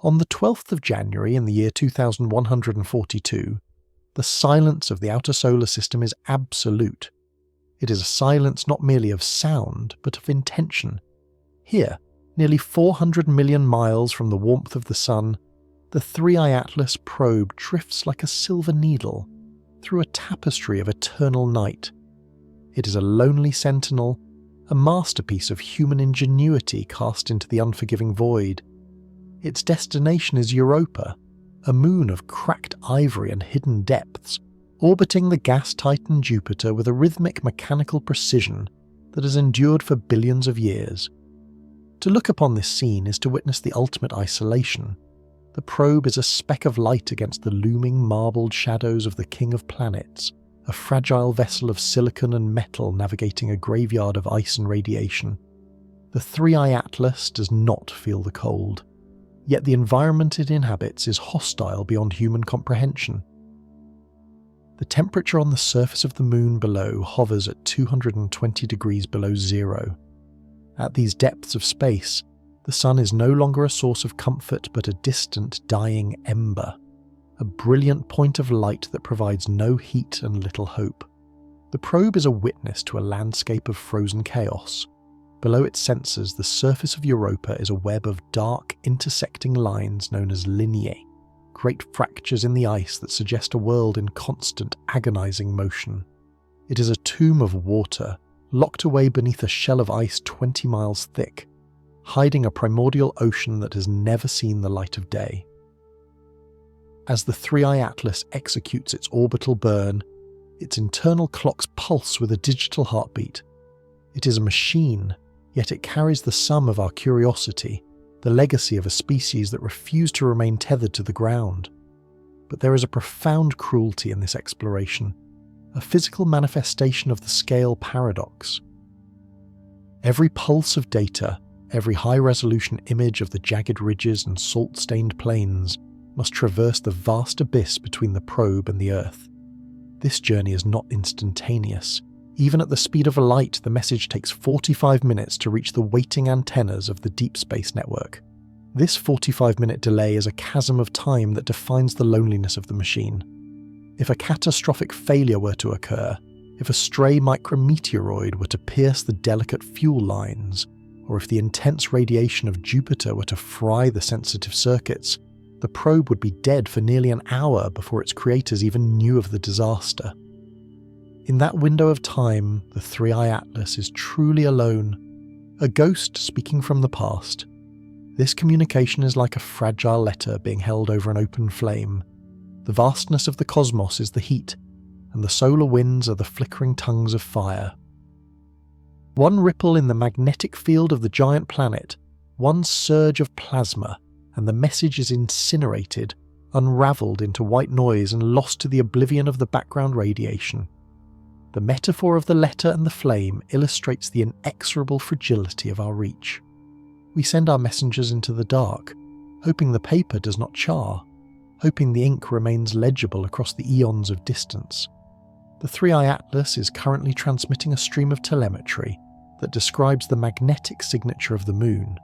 On the 12th of January in the year 2142, the silence of the outer solar system is absolute. It is a silence not merely of sound, but of intention. Here, nearly 400 million miles from the warmth of the sun, the 3i Atlas probe drifts like a silver needle through a tapestry of eternal night. It is a lonely sentinel, a masterpiece of human ingenuity cast into the unforgiving void. Its destination is Europa, a moon of cracked ivory and hidden depths, orbiting the gas titan Jupiter with a rhythmic mechanical precision that has endured for billions of years. To look upon this scene is to witness the ultimate isolation. The probe is a speck of light against the looming marbled shadows of the King of Planets, a fragile vessel of silicon and metal navigating a graveyard of ice and radiation. The 3i Atlas does not feel the cold, yet the environment it inhabits is hostile beyond human comprehension. The temperature on the surface of the moon below hovers at 220 degrees below zero. At these depths of space, the sun is no longer a source of comfort but a distant, dying ember, a brilliant point of light that provides no heat and little hope. The probe is a witness to a landscape of frozen chaos. Below its sensors, the surface of Europa is a web of dark, intersecting lines known as lineae, great fractures in the ice that suggest a world in constant, agonizing motion. It is a tomb of water, locked away beneath a shell of ice 20 miles thick, hiding a primordial ocean that has never seen the light of day. As the 3i Atlas executes its orbital burn, its internal clocks pulse with a digital heartbeat. It is a machine, yet it carries the sum of our curiosity, the legacy of a species that refused to remain tethered to the ground. But there is a profound cruelty in this exploration, a physical manifestation of the scale paradox. Every pulse of data, every high-resolution image of the jagged ridges and salt-stained plains must traverse the vast abyss between the probe and the Earth. This journey is not instantaneous. Even at the speed of light, the message takes 45 minutes to reach the waiting antennas of the deep space network. This 45-minute delay is a chasm of time that defines the loneliness of the machine. If a catastrophic failure were to occur, if a stray micrometeoroid were to pierce the delicate fuel lines, or if the intense radiation of Jupiter were to fry the sensitive circuits, the probe would be dead for nearly an hour before its creators even knew of the disaster. In that window of time, the 3i Atlas is truly alone, a ghost speaking from the past. This communication is like a fragile letter being held over an open flame. The vastness of the cosmos is the heat, and the solar winds are the flickering tongues of fire. One ripple in the magnetic field of the giant planet, one surge of plasma, and the message is incinerated, unravelled into white noise and lost to the oblivion of the background radiation. The metaphor of the letter and the flame illustrates the inexorable fragility of our reach. We send our messengers into the dark, hoping the paper does not char, hoping the ink remains legible across the eons of distance. The 3i Atlas is currently transmitting a stream of telemetry that describes the magnetic signature of the moon.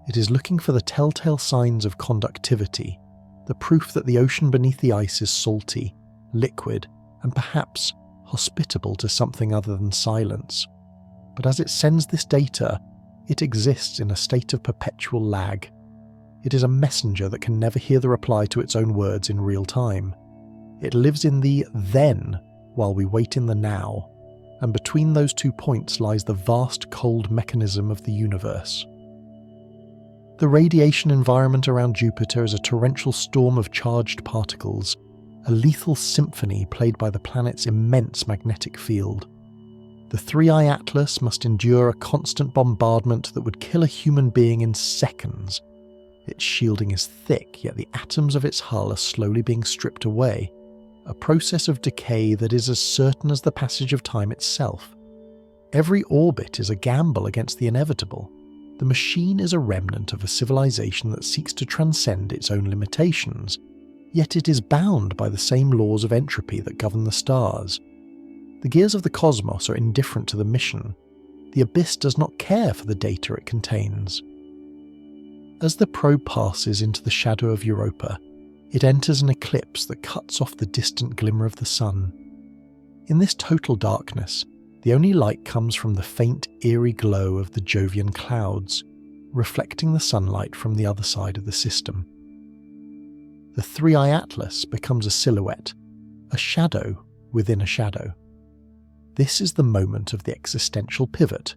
It is looking for the telltale signs of conductivity, the proof that the ocean beneath the ice is salty, liquid, and perhaps hospitable to something other than silence. But as it sends this data, it exists in a state of perpetual lag. It is a messenger that can never hear the reply to its own words in real time. It lives in the then while we wait in the now, and between those 2 points lies the vast cold mechanism of the universe. The radiation environment around Jupiter is a torrential storm of charged particles, a lethal symphony played by the planet's immense magnetic field. The 3i Atlas must endure a constant bombardment that would kill a human being in seconds. Its shielding is thick, yet the atoms of its hull are slowly being stripped away, a process of decay that is as certain as the passage of time itself. Every orbit is a gamble against the inevitable. The machine is a remnant of a civilization that seeks to transcend its own limitations, yet it is bound by the same laws of entropy that govern the stars. The gears of the cosmos are indifferent to the mission. The abyss does not care for the data it contains. As the probe passes into the shadow of Europa, it enters an eclipse that cuts off the distant glimmer of the sun. In this total darkness, the only light comes from the faint, eerie glow of the Jovian clouds, reflecting the sunlight from the other side of the system. The three-eye atlas becomes a silhouette, a shadow within a shadow. This is the moment of the existential pivot.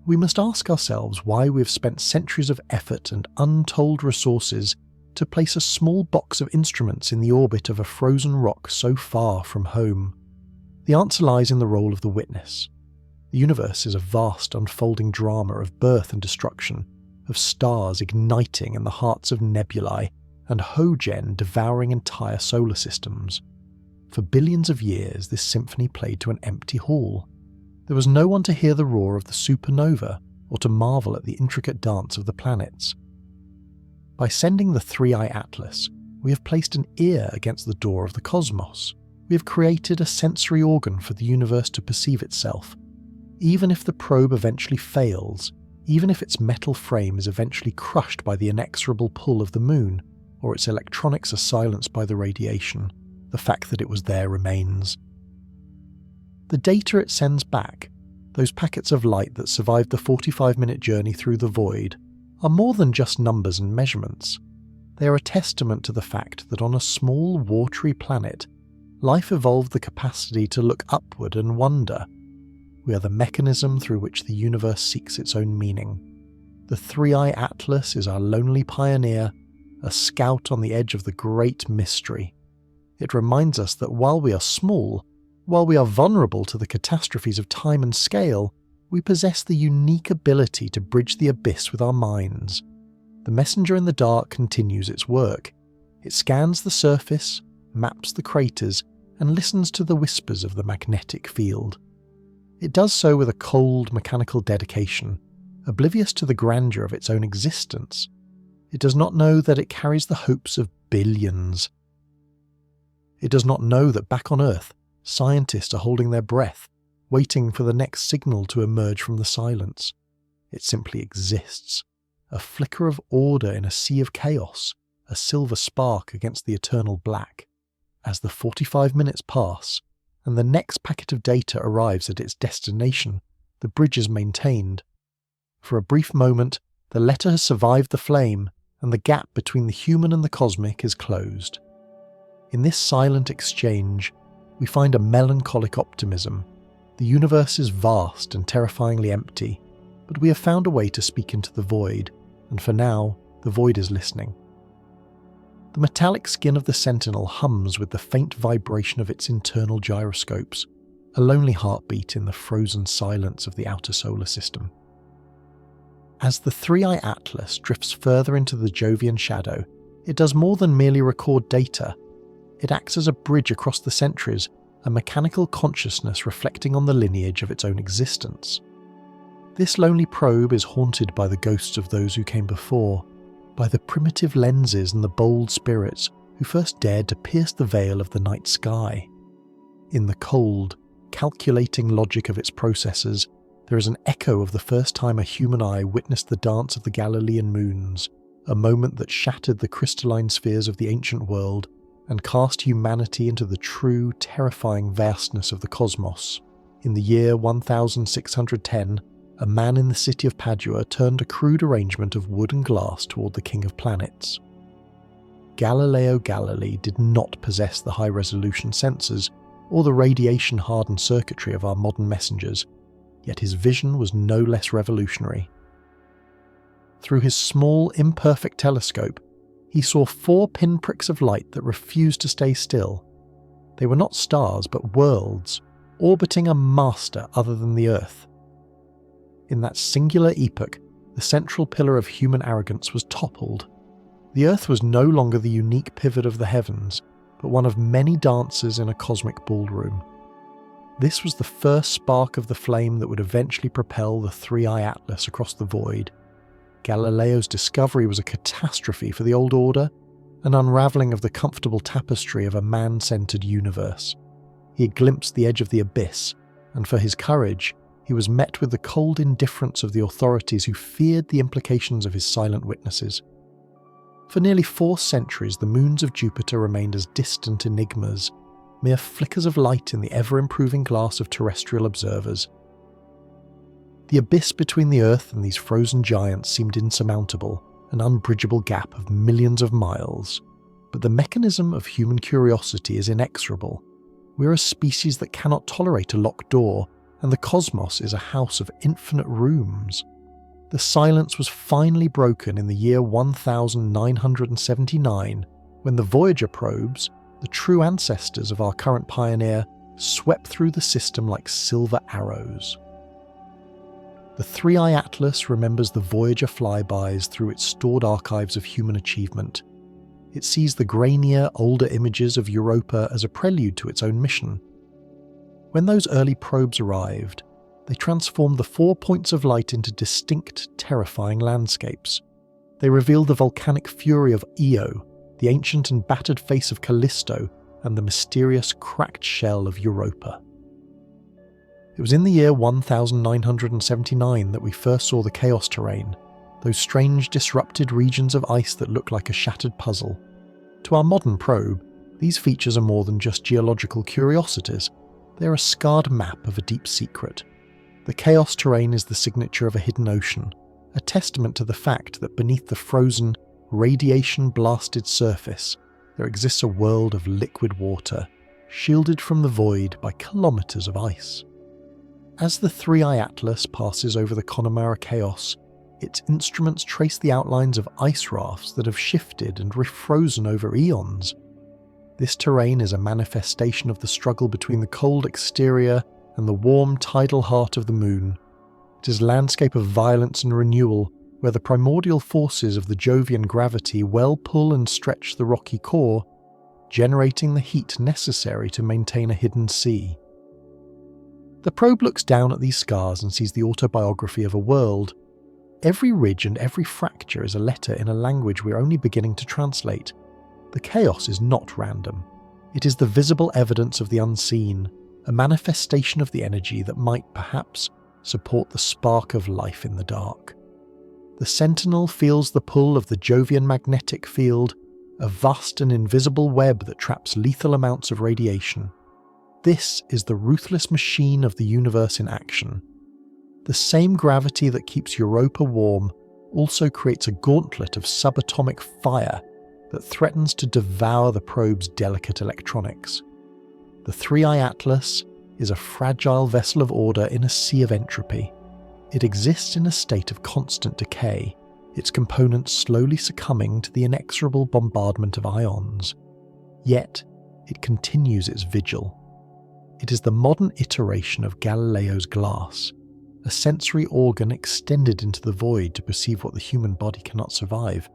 We must ask ourselves why we've spent centuries of effort and untold resources to place a small box of instruments in the orbit of a frozen rock so far from home. The answer lies in the role of the witness. The universe is a vast unfolding drama of birth and destruction, of stars igniting in the hearts of nebulae and Ho-Gen devouring entire solar systems. For billions of years, this symphony played to an empty hall. There was no one to hear the roar of the supernova or to marvel at the intricate dance of the planets. By sending the three-eye atlas, we have placed an ear against the door of the cosmos. We have created a sensory organ for the universe to perceive itself. Even if the probe eventually fails, even if its metal frame is eventually crushed by the inexorable pull of the moon, or its electronics are silenced by the radiation, the fact that it was there remains. The data it sends back, those packets of light that survived the 45-minute journey through the void, are more than just numbers and measurements. They are a testament to the fact that on a small, watery planet, life evolved the capacity to look upward and wonder. We are the mechanism through which the universe seeks its own meaning. The three-eye atlas is our lonely pioneer, a scout on the edge of the great mystery. It reminds us that while we are small, while we are vulnerable to the catastrophes of time and scale, we possess the unique ability to bridge the abyss with our minds. The messenger in the dark continues its work. It scans the surface, maps the craters, and listens to the whispers of the magnetic field. It does so with a cold, mechanical dedication, oblivious to the grandeur of its own existence. It does not know that it carries the hopes of billions. It does not know that back on Earth, scientists are holding their breath, waiting for the next signal to emerge from the silence. It simply exists, a flicker of order in a sea of chaos, a silver spark against the eternal black. As the 45 minutes pass, and the next packet of data arrives at its destination, the bridge is maintained. For a brief moment, the letter has survived the flame, and the gap between the human and the cosmic is closed. In this silent exchange, we find a melancholic optimism. The universe is vast and terrifyingly empty, but we have found a way to speak into the void, and for now, the void is listening. The metallic skin of the Sentinel hums with the faint vibration of its internal gyroscopes, a lonely heartbeat in the frozen silence of the outer solar system. As the three-eye atlas drifts further into the Jovian shadow, it does more than merely record data. It acts as a bridge across the centuries, a mechanical consciousness reflecting on the lineage of its own existence. This lonely probe is haunted by the ghosts of those who came before, by the primitive lenses and the bold spirits who first dared to pierce the veil of the night sky. In the cold, calculating logic of its processors, there is an echo of the first time a human eye witnessed the dance of the Galilean moons, a moment that shattered the crystalline spheres of the ancient world and cast humanity into the true, terrifying vastness of the cosmos. In the year 1610, a man in the city of Padua turned a crude arrangement of wood and glass toward the king of planets. Galileo Galilei did not possess the high-resolution sensors or the radiation-hardened circuitry of our modern messengers, yet his vision was no less revolutionary. Through his small, imperfect telescope, he saw 4 pinpricks of light that refused to stay still. They were not stars, but worlds, orbiting a master other than the Earth. In that singular epoch, the central pillar of human arrogance was toppled. The Earth was no longer the unique pivot of the heavens, but one of many dancers in a cosmic ballroom. This was the first spark of the flame that would eventually propel the three-eye atlas across the void. Galileo's discovery was a catastrophe for the old order, an unravelling of the comfortable tapestry of a man-centred universe. He had glimpsed the edge of the abyss, and for his courage, he was met with the cold indifference of the authorities who feared the implications of his silent witnesses. For nearly 4 centuries, the moons of Jupiter remained as distant enigmas, mere flickers of light in the ever-improving glass of terrestrial observers. The abyss between the Earth and these frozen giants seemed insurmountable, an unbridgeable gap of millions of miles. But the mechanism of human curiosity is inexorable. We're a species that cannot tolerate a locked door, and the cosmos is a house of infinite rooms. The silence was finally broken in the year 1979, when the Voyager probes, the true ancestors of our current pioneer, swept through the system like silver arrows. The 3i Atlas remembers the Voyager flybys through its stored archives of human achievement. It sees the grainier, older images of Europa as a prelude to its own mission. When those early probes arrived, they transformed the 4 points of light into distinct, terrifying landscapes. They revealed the volcanic fury of Io, the ancient and battered face of Callisto, and the mysterious cracked shell of Europa. It was in the year 1979 that we first saw the chaos terrain, those strange disrupted regions of ice that look like a shattered puzzle. To our modern probe, these features are more than just geological curiosities. They're a scarred map of a deep secret. The chaos terrain is the signature of a hidden ocean, a testament to the fact that beneath the frozen, radiation-blasted surface, there exists a world of liquid water, shielded from the void by kilometers of ice. As the 3i Atlas passes over the Connemara chaos, its instruments trace the outlines of ice rafts that have shifted and refrozen over eons. This terrain is a manifestation of the struggle between the cold exterior and the warm tidal heart of the moon. It is a landscape of violence and renewal, where the primordial forces of the Jovian gravity well pull and stretch the rocky core, generating the heat necessary to maintain a hidden sea. The probe looks down at these scars and sees the autobiography of a world. Every ridge and every fracture is a letter in a language we're only beginning to translate. The chaos is not random. It is the visible evidence of the unseen, a manifestation of the energy that might, perhaps, support the spark of life in the dark. The Sentinel feels the pull of the Jovian magnetic field, a vast and invisible web that traps lethal amounts of radiation. This is the ruthless machine of the universe in action. The same gravity that keeps Europa warm also creates a gauntlet of subatomic fire that threatens to devour the probe's delicate electronics. The 3i Atlas is a fragile vessel of order in a sea of entropy. It exists in a state of constant decay, its components slowly succumbing to the inexorable bombardment of ions. Yet, it continues its vigil. It is the modern iteration of Galileo's glass, a sensory organ extended into the void to perceive what the human body cannot survive.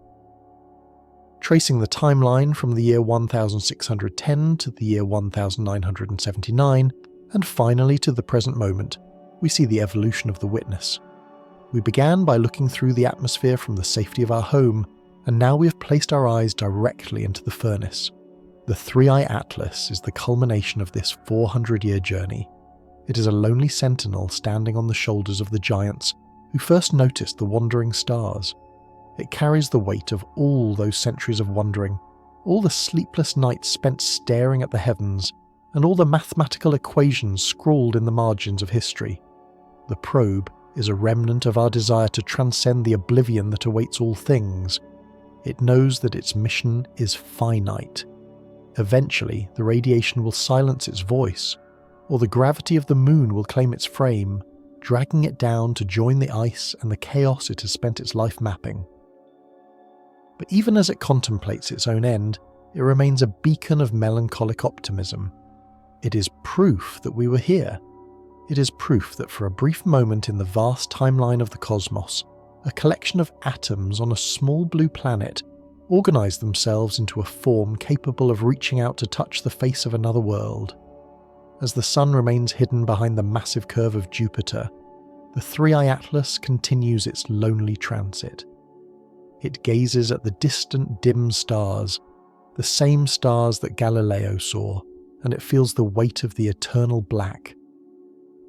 Tracing the timeline from the year 1610 to the year 1979, and finally to the present moment, we see the evolution of the witness. We began by looking through the atmosphere from the safety of our home, and now we have placed our eyes directly into the furnace. The 3i Atlas is the culmination of this 400-year journey. It is a lonely sentinel standing on the shoulders of the giants who first noticed the wandering stars. It carries the weight of all those centuries of wandering, all the sleepless nights spent staring at the heavens, and all the mathematical equations scrawled in the margins of history. The probe is a remnant of our desire to transcend the oblivion that awaits all things. It knows that its mission is finite. Eventually, the radiation will silence its voice, or the gravity of the moon will claim its frame, dragging it down to join the ice and the chaos it has spent its life mapping. But even as it contemplates its own end, it remains a beacon of melancholic optimism. It is proof that we were here. It is proof that for a brief moment in the vast timeline of the cosmos, a collection of atoms on a small blue planet organized themselves into a form capable of reaching out to touch the face of another world. As the sun remains hidden behind the massive curve of Jupiter, the 3i Atlas continues its lonely transit. It gazes at the distant dim stars, the same stars that Galileo saw, and it feels the weight of the eternal black.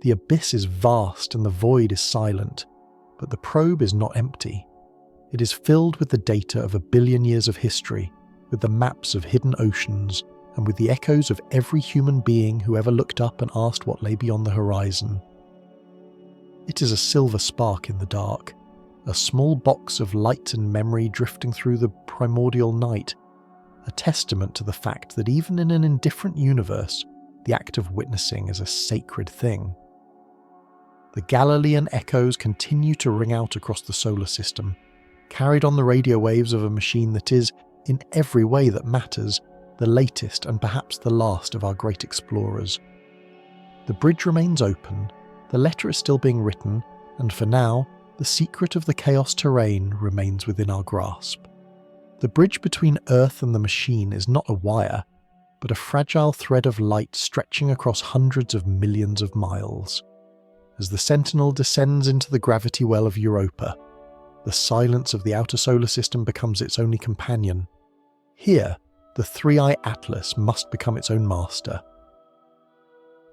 The abyss is vast and the void is silent, but the probe is not empty. It is filled with the data of 1 billion years of history, with the maps of hidden oceans, and with the echoes of every human being who ever looked up and asked what lay beyond the horizon. It is a silver spark in the dark, a small box of light and memory drifting through the primordial night, a testament to the fact that even in an indifferent universe, the act of witnessing is a sacred thing. The Galilean echoes continue to ring out across the solar system, carried on the radio waves of a machine that is, in every way that matters, the latest and perhaps the last of our great explorers. The bridge remains open, the letter is still being written, and for now, the secret of the chaos terrain remains within our grasp. The bridge between Earth and the machine is not a wire, but a fragile thread of light stretching across hundreds of millions of miles. As the Sentinel descends into the gravity well of Europa, the silence of the outer solar system becomes its only companion. Here, the three-eye Atlas must become its own master.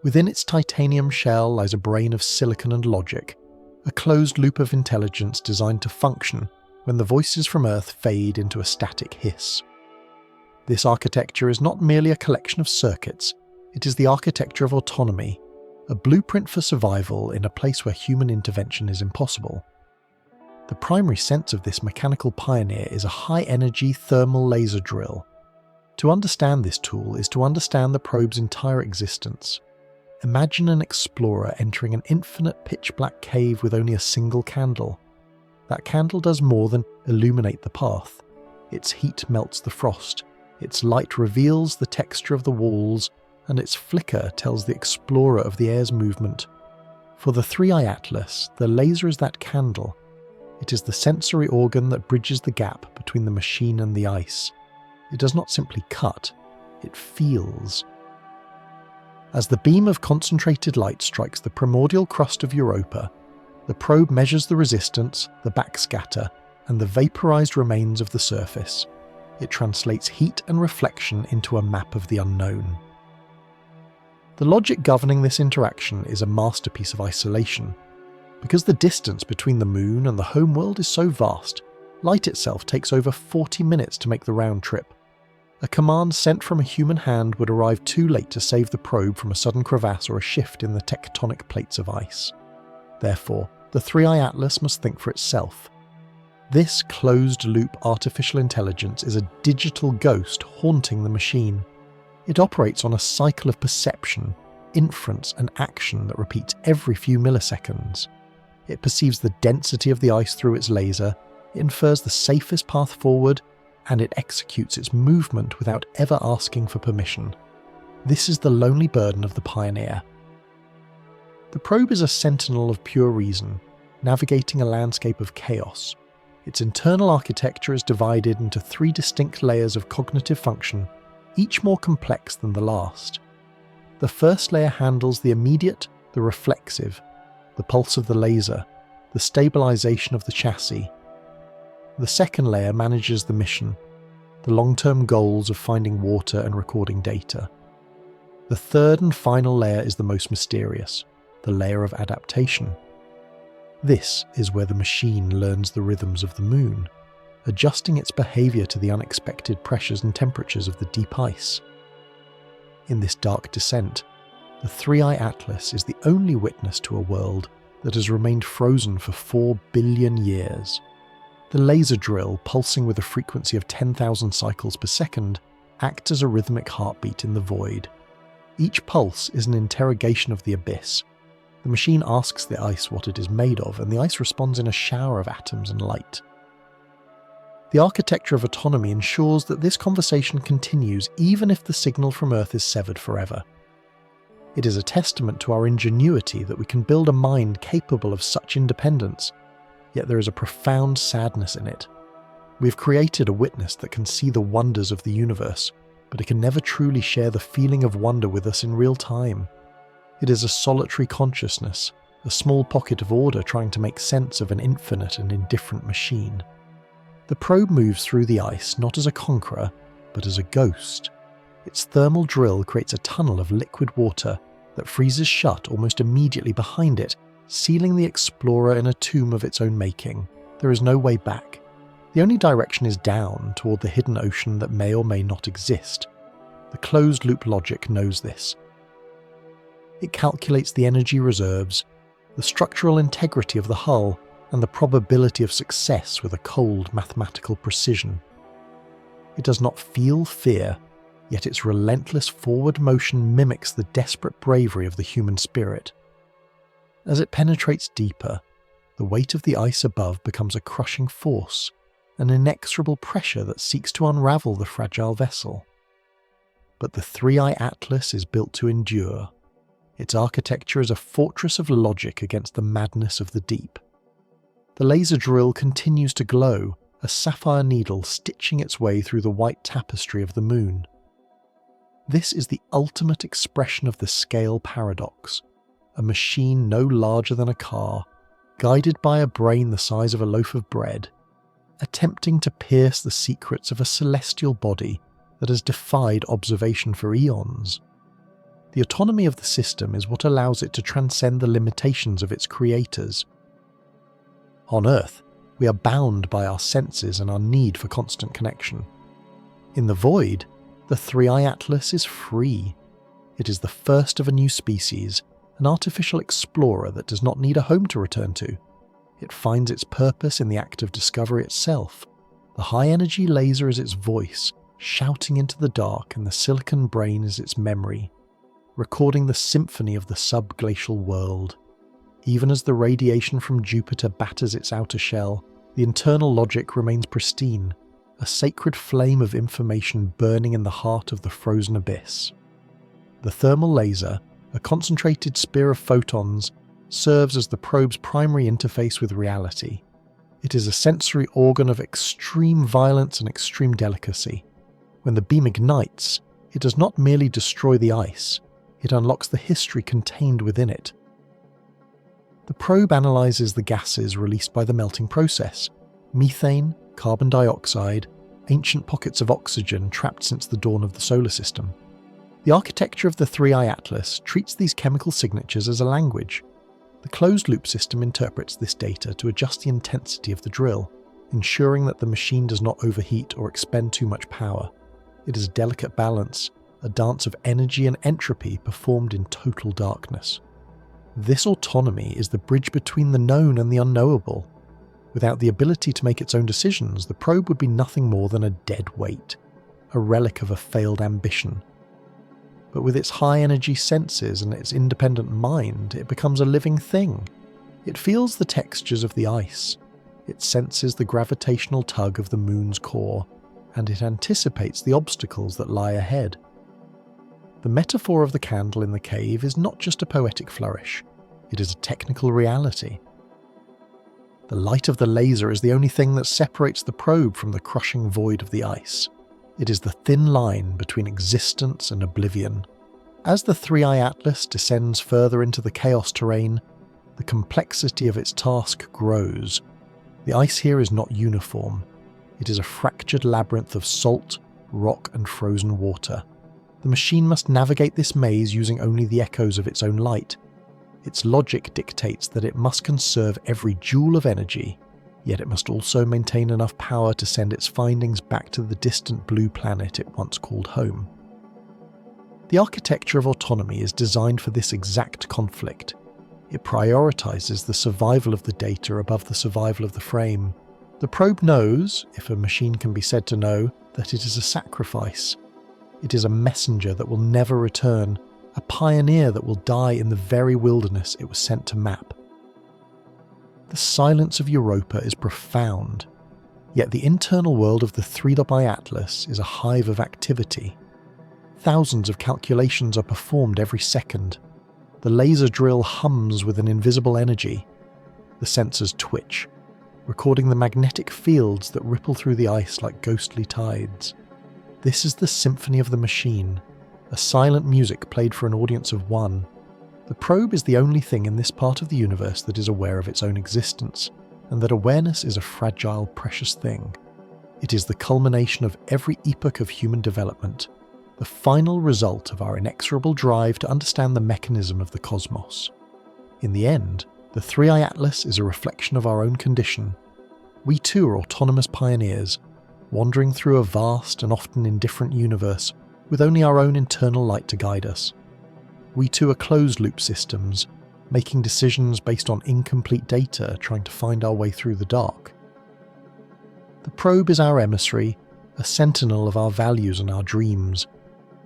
Within its titanium shell lies a brain of silicon and logic, a closed loop of intelligence designed to function when the voices from Earth fade into a static hiss. This architecture is not merely a collection of circuits, it is the architecture of autonomy, a blueprint for survival in a place where human intervention is impossible. The primary sense of this mechanical pioneer is a high-energy thermal laser drill. To understand this tool is to understand the probe's entire existence. Imagine an explorer entering an infinite pitch-black cave with only a single candle. That candle does more than illuminate the path. Its heat melts the frost, its light reveals the texture of the walls, and its flicker tells the explorer of the air's movement. For the three-eye Atlas, the laser is that candle. It is the sensory organ that bridges the gap between the machine and the ice. It does not simply cut, it feels. As the beam of concentrated light strikes the primordial crust of Europa, the probe measures the resistance, the backscatter, and the vaporized remains of the surface. It translates heat and reflection into a map of the unknown. The logic governing this interaction is a masterpiece of isolation. Because the distance between the Moon and the home world is so vast, light itself takes over 40 minutes to make the round trip. A command sent from a human hand would arrive too late to save the probe from a sudden crevasse or a shift in the tectonic plates of ice. Therefore, the three-eye Atlas must think for itself. This closed-loop artificial intelligence is a digital ghost haunting the machine. It operates on a cycle of perception, inference and action that repeats every few milliseconds. It perceives the density of the ice through its laser, it infers the safest path forward, and it executes its movement without ever asking for permission. This is the lonely burden of the pioneer. The probe is a sentinel of pure reason, navigating a landscape of chaos. Its internal architecture is divided into 3 distinct layers of cognitive function, each more complex than the last. The first layer handles the immediate, the reflexive, the pulse of the laser, the stabilization of the chassis. The second layer manages the mission, the long-term goals of finding water and recording data. The third and final layer is the most mysterious, the layer of adaptation. This is where the machine learns the rhythms of the Moon, adjusting its behavior to the unexpected pressures and temperatures of the deep ice. In this dark descent, the three-eye Atlas is the only witness to a world that has remained frozen for 4 billion years. The laser drill, pulsing with a frequency of 10,000 cycles per second, acts as a rhythmic heartbeat in the void. Each pulse is an interrogation of the abyss. The machine asks the ice what it is made of, and the ice responds in a shower of atoms and light. The architecture of autonomy ensures that this conversation continues even if the signal from Earth is severed forever. It is a testament to our ingenuity that we can build a mind capable of such independence, yet there is a profound sadness in it. We have created a witness that can see the wonders of the universe, but it can never truly share the feeling of wonder with us in real time. It is a solitary consciousness, a small pocket of order trying to make sense of an infinite and indifferent machine. The probe moves through the ice not as a conqueror, but as a ghost. Its thermal drill creates a tunnel of liquid water, that freezes shut almost immediately behind it, sealing the explorer in a tomb of its own making. There is no way back. The only direction is down toward the hidden ocean that may or may not exist. The closed-loop logic knows this. It calculates the energy reserves, the structural integrity of the hull, and the probability of success with a cold mathematical precision. It does not feel fear, yet its relentless forward motion mimics the desperate bravery of the human spirit. As it penetrates deeper, the weight of the ice above becomes a crushing force, an inexorable pressure that seeks to unravel the fragile vessel. But the 3i Atlas is built to endure. Its architecture is a fortress of logic against the madness of the deep. The laser drill continues to glow, a sapphire needle stitching its way through the white tapestry of the moon. This is the ultimate expression of the scale paradox, a machine no larger than a car, guided by a brain the size of a loaf of bread, attempting to pierce the secrets of a celestial body that has defied observation for eons. The autonomy of the system is what allows it to transcend the limitations of its creators. On Earth, we are bound by our senses and our need for constant connection. In the void, the 3i Atlas is free. It is the first of a new species, an artificial explorer that does not need a home to return to. It finds its purpose in the act of discovery itself. The high-energy laser is its voice, shouting into the dark, and the silicon brain is its memory, recording the symphony of the subglacial world. Even as the radiation from Jupiter batters its outer shell, the internal logic remains pristine, a sacred flame of information burning in the heart of the frozen abyss. The thermal laser, a concentrated spear of photons, serves as the probe's primary interface with reality. It is a sensory organ of extreme violence and extreme delicacy. When the beam ignites, it does not merely destroy the ice, it unlocks the history contained within it. The probe analyzes the gases released by the melting process: methane, carbon dioxide, ancient pockets of oxygen trapped since the dawn of the solar system. The architecture of the 3i Atlas treats these chemical signatures as a language. The closed-loop system interprets this data to adjust the intensity of the drill, ensuring that the machine does not overheat or expend too much power. It is a delicate balance, a dance of energy and entropy performed in total darkness. This autonomy is the bridge between the known and the unknowable. Without the ability to make its own decisions, the probe would be nothing more than a dead weight, a relic of a failed ambition. But with its high-energy senses and its independent mind, it becomes a living thing. It feels the textures of the ice, it senses the gravitational tug of the moon's core, and it anticipates the obstacles that lie ahead. The metaphor of the candle in the cave is not just a poetic flourish, it is a technical reality. The light of the laser is the only thing that separates the probe from the crushing void of the ice. It is the thin line between existence and oblivion. As the 3i Atlas descends further into the chaos terrain, the complexity of its task grows. The ice here is not uniform. It is a fractured labyrinth of salt, rock, and frozen water. The machine must navigate this maze using only the echoes of its own light. Its logic dictates that it must conserve every joule of energy, yet it must also maintain enough power to send its findings back to the distant blue planet it once called home. The architecture of autonomy is designed for this exact conflict. It prioritizes the survival of the data above the survival of the frame. The probe knows, if a machine can be said to know, that it is a sacrifice. It is a messenger that will never return, a pioneer that will die in the very wilderness it was sent to map. The silence of Europa is profound, yet the internal world of the 3i Atlas is a hive of activity. Thousands of calculations are performed every second. The laser drill hums with an invisible energy. The sensors twitch, recording the magnetic fields that ripple through the ice like ghostly tides. This is the symphony of the machine, a silent music played for an audience of one. The probe is the only thing in this part of the universe that is aware of its own existence, and that awareness is a fragile, precious thing. It is the culmination of every epoch of human development, the final result of our inexorable drive to understand the mechanism of the cosmos. In the end, the 3i Atlas is a reflection of our own condition. We too are autonomous pioneers, wandering through a vast and often indifferent universe with only our own internal light to guide us. We too are closed-loop systems, making decisions based on incomplete data, trying to find our way through the dark. The probe is our emissary, a sentinel of our values and our dreams.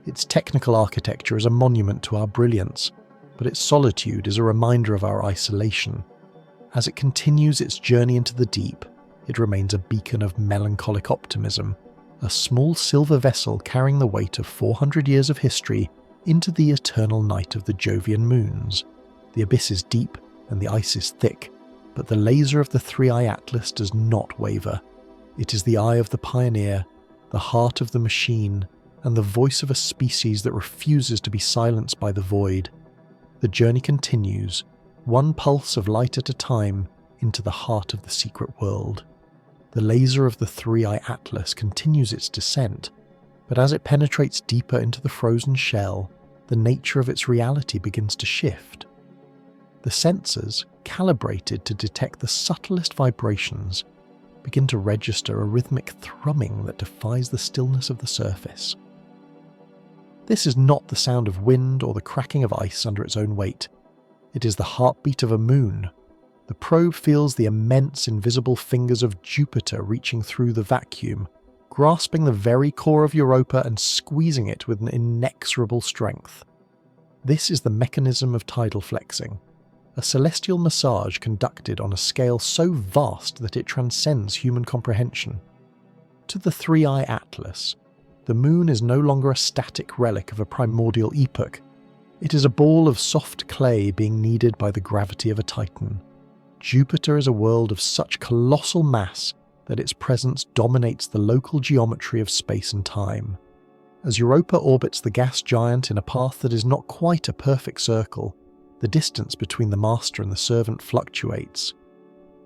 Its technical architecture is a monument to our brilliance, but its solitude is a reminder of our isolation. As it continues its journey into the deep, it remains a beacon of melancholic optimism, a small silver vessel carrying the weight of 400 years of history into the eternal night of the Jovian moons. The abyss is deep and the ice is thick, but the laser of the 3i Atlas does not waver. It is the eye of the pioneer, the heart of the machine, and the voice of a species that refuses to be silenced by the void. The journey continues, one pulse of light at a time, into the heart of the secret world. The laser of the 3i Atlas continues its descent, but as it penetrates deeper into the frozen shell, the nature of its reality begins to shift. The sensors, calibrated to detect the subtlest vibrations, begin to register a rhythmic thrumming that defies the stillness of the surface. This is not the sound of wind or the cracking of ice under its own weight. It is the heartbeat of a moon. The probe feels the immense invisible fingers of Jupiter reaching through the vacuum, grasping the very core of Europa and squeezing it with an inexorable strength. This is the mechanism of tidal flexing, a celestial massage conducted on a scale so vast that it transcends human comprehension. To the 3i Atlas, the moon is no longer a static relic of a primordial epoch. It is a ball of soft clay being kneaded by the gravity of a titan. Jupiter is a world of such colossal mass that its presence dominates the local geometry of space and time. As Europa orbits the gas giant in a path that is not quite a perfect circle, the distance between the master and the servant fluctuates.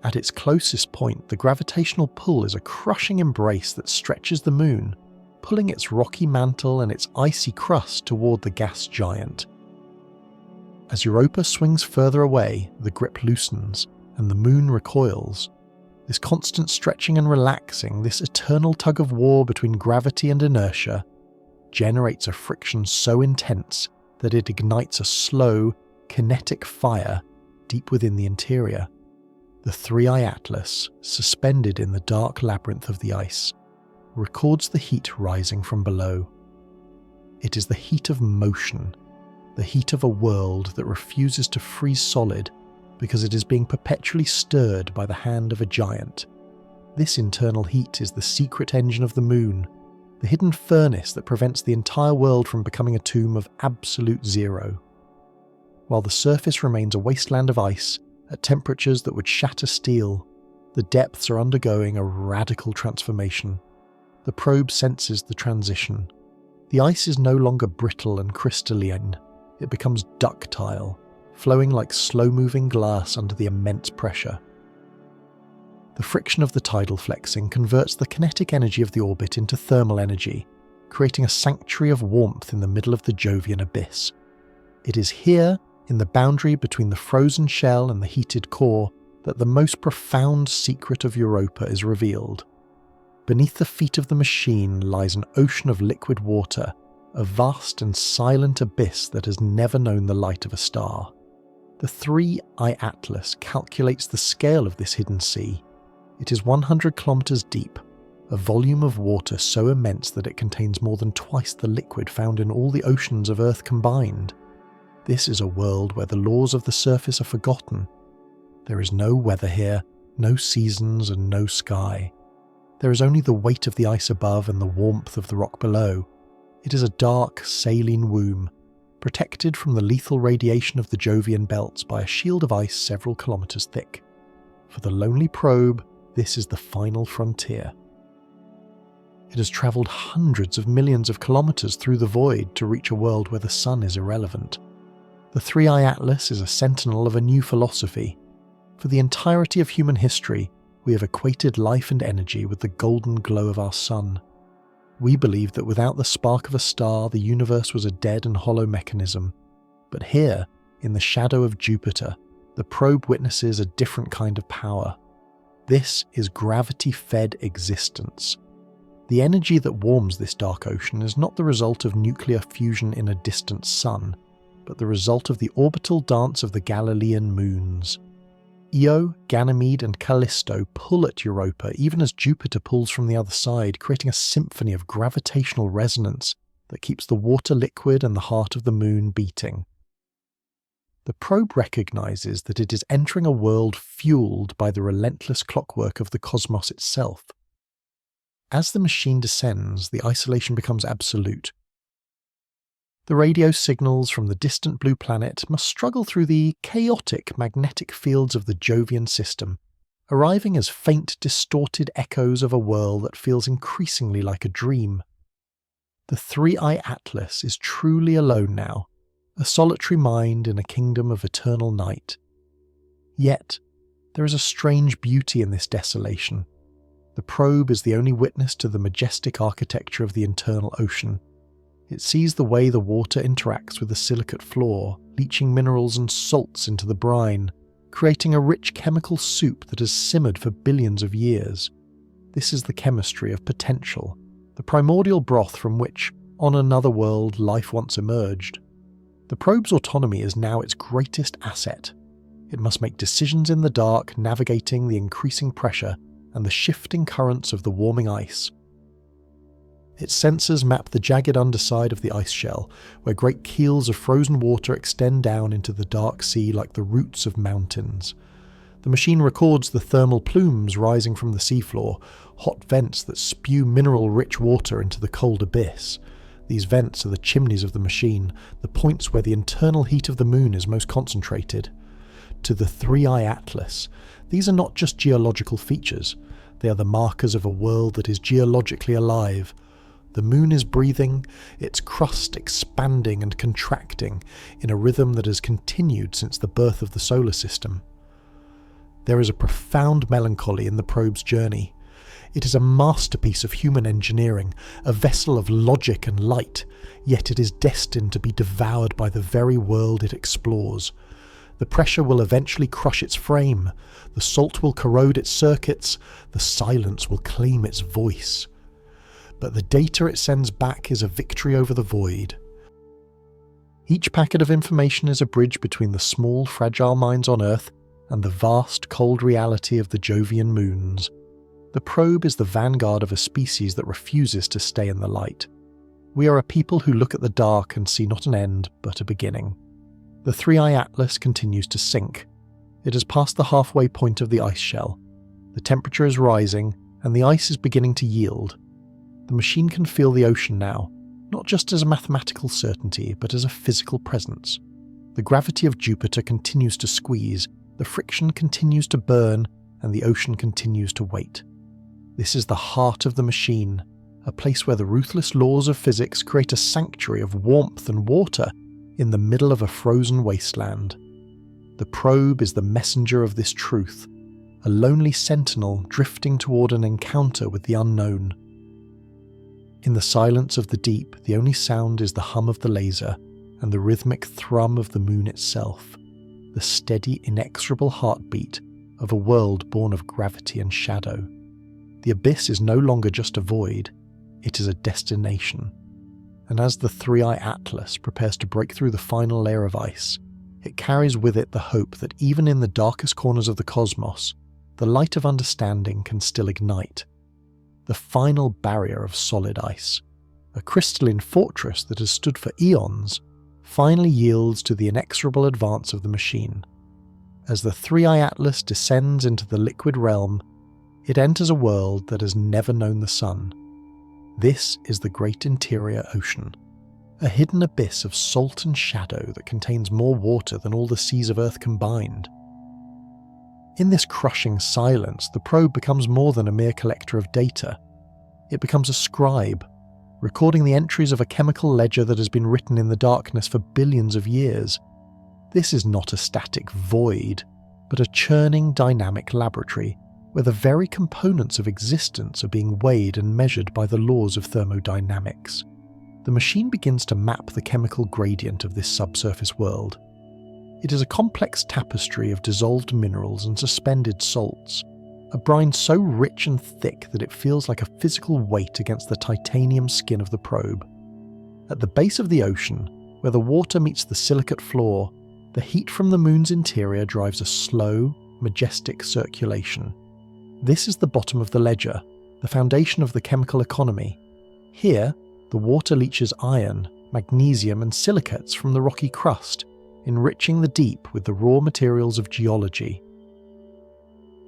At its closest point, the gravitational pull is a crushing embrace that stretches the moon, pulling its rocky mantle and its icy crust toward the gas giant. As Europa swings further away, the grip loosens, and the moon recoils. This constant stretching and relaxing, this eternal tug of war between gravity and inertia, generates a friction so intense that it ignites a slow, kinetic fire deep within the interior. The 3i Atlas, suspended in the dark labyrinth of the ice, records the heat rising from below. It is the heat of motion, the heat of a world that refuses to freeze solid because it is being perpetually stirred by the hand of a giant. This internal heat is the secret engine of the moon, the hidden furnace that prevents the entire world from becoming a tomb of absolute zero. While the surface remains a wasteland of ice at temperatures that would shatter steel, the depths are undergoing a radical transformation. The probe senses the transition. The ice is no longer brittle and crystalline. It becomes ductile, flowing like slow-moving glass under the immense pressure. The friction of the tidal flexing converts the kinetic energy of the orbit into thermal energy, creating a sanctuary of warmth in the middle of the Jovian abyss. It is here, in the boundary between the frozen shell and the heated core, that the most profound secret of Europa is revealed. Beneath the feet of the machine lies an ocean of liquid water, a vast and silent abyss that has never known the light of a star. The 3i Atlas calculates the scale of this hidden sea. It is 100 kilometers deep, a volume of water so immense that it contains more than twice the liquid found in all the oceans of Earth combined. This is a world where the laws of the surface are forgotten. There is no weather here, no seasons and no sky. There is only the weight of the ice above and the warmth of the rock below. It is a dark, saline womb, protected from the lethal radiation of the Jovian belts by a shield of ice several kilometers thick. For the lonely probe, this is the final frontier. It has travelled hundreds of millions of kilometers through the void to reach a world where the sun is irrelevant. The 3i Atlas is a sentinel of a new philosophy. For the entirety of human history, we have equated life and energy with the golden glow of our sun. We believed that without the spark of a star, the universe was a dead and hollow mechanism. But here, in the shadow of Jupiter, the probe witnesses a different kind of power. This is gravity-fed existence. The energy that warms this dark ocean is not the result of nuclear fusion in a distant sun, but the result of the orbital dance of the Galilean moons. Io, Ganymede and Callisto pull at Europa even as Jupiter pulls from the other side, creating a symphony of gravitational resonance that keeps the water liquid and the heart of the moon beating. The probe recognizes that it is entering a world fueled by the relentless clockwork of the cosmos itself. As the machine descends, the isolation becomes absolute. The radio signals from the distant blue planet must struggle through the chaotic magnetic fields of the Jovian system, arriving as faint, distorted echoes of a world that feels increasingly like a dream. The Three-Eye Atlas is truly alone now, a solitary mind in a kingdom of eternal night. Yet, there is a strange beauty in this desolation. The probe is the only witness to the majestic architecture of the internal ocean. It sees the way the water interacts with the silicate floor, leaching minerals and salts into the brine, creating a rich chemical soup that has simmered for billions of years. This is the chemistry of potential, the primordial broth from which, on another world, life once emerged. The probe's autonomy is now its greatest asset. It must make decisions in the dark, navigating the increasing pressure and the shifting currents of the warming ice. Its sensors map the jagged underside of the ice shell, where great keels of frozen water extend down into the dark sea like the roots of mountains. The machine records the thermal plumes rising from the seafloor, hot vents that spew mineral-rich water into the cold abyss. These vents are the chimneys of the machine, the points where the internal heat of the moon is most concentrated. To the Three-Eye Atlas, these are not just geological features. They are the markers of a world that is geologically alive. The moon is breathing, its crust expanding and contracting in a rhythm that has continued since the birth of the solar system. There is a profound melancholy in the probe's journey. It is a masterpiece of human engineering, a vessel of logic and light, yet it is destined to be devoured by the very world it explores. The pressure will eventually crush its frame, the salt will corrode its circuits, the silence will claim its voice. But the data it sends back is a victory over the void. Each packet of information is a bridge between the small, fragile minds on Earth and the vast, cold reality of the Jovian moons. The probe is the vanguard of a species that refuses to stay in the light. We are a people who look at the dark and see not an end, but a beginning. The Three-Eye Atlas continues to sink. It has passed the halfway point of the ice shell. The temperature is rising, and the ice is beginning to yield. The machine can feel the ocean now, not just as a mathematical certainty, but as a physical presence. The gravity of Jupiter continues to squeeze, the friction continues to burn, and the ocean continues to wait. This is the heart of the machine, a place where the ruthless laws of physics create a sanctuary of warmth and water in the middle of a frozen wasteland. The probe is the messenger of this truth, a lonely sentinel drifting toward an encounter with the unknown. In the silence of the deep, the only sound is the hum of the laser and the rhythmic thrum of the moon itself, the steady, inexorable heartbeat of a world born of gravity and shadow. The abyss is no longer just a void, it is a destination. And as the Three-Eye Atlas prepares to break through the final layer of ice, it carries with it the hope that even in the darkest corners of the cosmos, the light of understanding can still ignite. The final barrier of solid ice, a crystalline fortress that has stood for eons, finally yields to the inexorable advance of the machine. As the Three-Eye Atlas descends into the liquid realm, it enters a world that has never known the sun. This is the great interior ocean, a hidden abyss of salt and shadow that contains more water than all the seas of Earth combined. In this crushing silence, the probe becomes more than a mere collector of data. It becomes a scribe, recording the entries of a chemical ledger that has been written in the darkness for billions of years. This is not a static void, but a churning, dynamic laboratory, where the very components of existence are being weighed and measured by the laws of thermodynamics. The machine begins to map the chemical gradient of this subsurface world. It is a complex tapestry of dissolved minerals and suspended salts, a brine so rich and thick that it feels like a physical weight against the titanium skin of the probe. At the base of the ocean, where the water meets the silicate floor, the heat from the moon's interior drives a slow, majestic circulation. This is the bottom of the ledger, the foundation of the chemical economy. Here, the water leaches iron, magnesium and silicates from the rocky crust, enriching the deep with the raw materials of geology.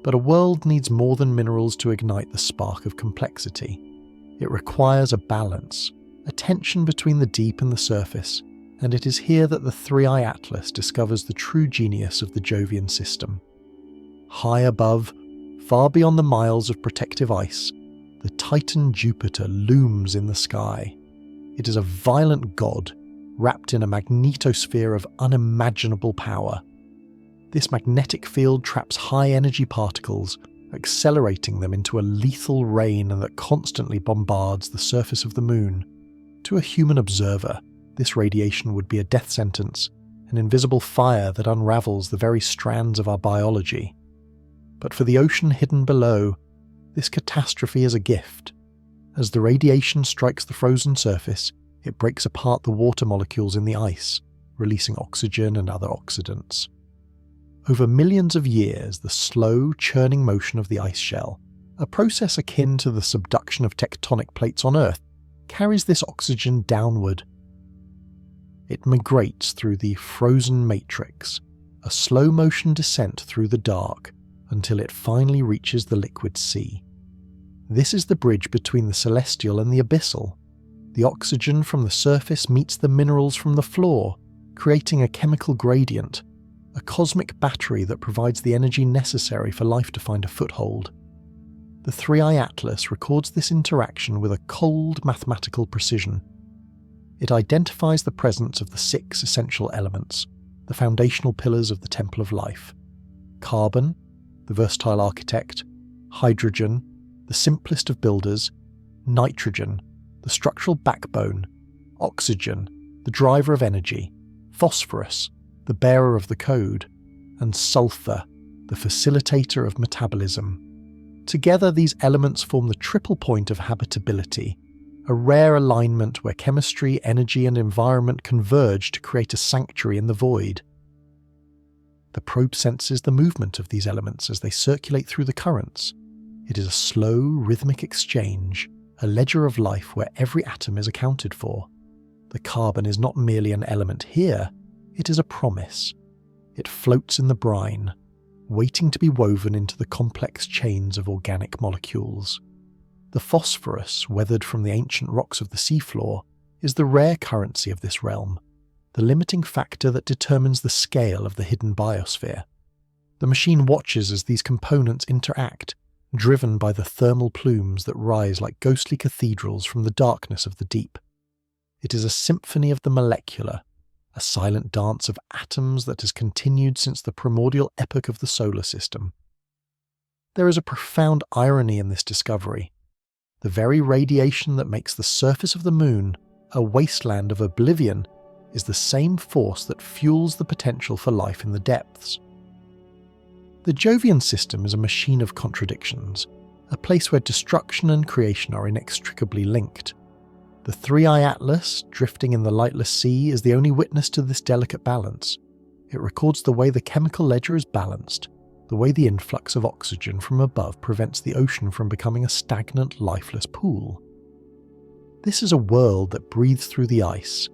But a world needs more than minerals to ignite the spark of complexity. It requires a balance, a tension between the deep and the surface, and it is here that the 3i Atlas discovers the true genius of the Jovian system. High above, far beyond the miles of protective ice, the Titan Jupiter looms in the sky. It is a violent god, wrapped in a magnetosphere of unimaginable power. This magnetic field traps high-energy particles, accelerating them into a lethal rain that constantly bombards the surface of the moon. To a human observer, this radiation would be a death sentence, an invisible fire that unravels the very strands of our biology. But for the ocean hidden below, this catastrophe is a gift. As the radiation strikes the frozen surface, it breaks apart the water molecules in the ice, releasing oxygen and other oxidants. Over millions of years, the slow, churning motion of the ice shell, a process akin to the subduction of tectonic plates on Earth, carries this oxygen downward. It migrates through the frozen matrix, a slow-motion descent through the dark, until it finally reaches the liquid sea. This is the bridge between the celestial and the abyssal. The oxygen from the surface meets the minerals from the floor, creating a chemical gradient, a cosmic battery that provides the energy necessary for life to find a foothold. The 3i Atlas records this interaction with a cold mathematical precision. It identifies the presence of the 6 essential elements, the foundational pillars of the Temple of Life: carbon, the versatile architect; hydrogen, the simplest of builders; nitrogen, the structural backbone; oxygen, the driver of energy; phosphorus, the bearer of the code; and sulfur, the facilitator of metabolism. Together, these elements form the triple point of habitability, a rare alignment where chemistry, energy, and environment converge to create a sanctuary in the void. The probe senses the movement of these elements as they circulate through the currents. It is a slow, rhythmic exchange, a ledger of life where every atom is accounted for. The carbon is not merely an element here, it is a promise. It floats in the brine, waiting to be woven into the complex chains of organic molecules. The phosphorus, weathered from the ancient rocks of the seafloor, is the rare currency of this realm, the limiting factor that determines the scale of the hidden biosphere. The machine watches as these components interact, driven by the thermal plumes that rise like ghostly cathedrals from the darkness of the deep. It is a symphony of the molecular, a silent dance of atoms that has continued since the primordial epoch of the solar system. There is a profound irony in this discovery. The very radiation that makes the surface of the moon a wasteland of oblivion is the same force that fuels the potential for life in the depths. The Jovian system is a machine of contradictions, a place where destruction and creation are inextricably linked. The 3i Atlas, drifting in the lightless sea, is the only witness to this delicate balance. It records the way the chemical ledger is balanced, the way the influx of oxygen from above prevents the ocean from becoming a stagnant, lifeless pool. This is a world that breathes through the ice,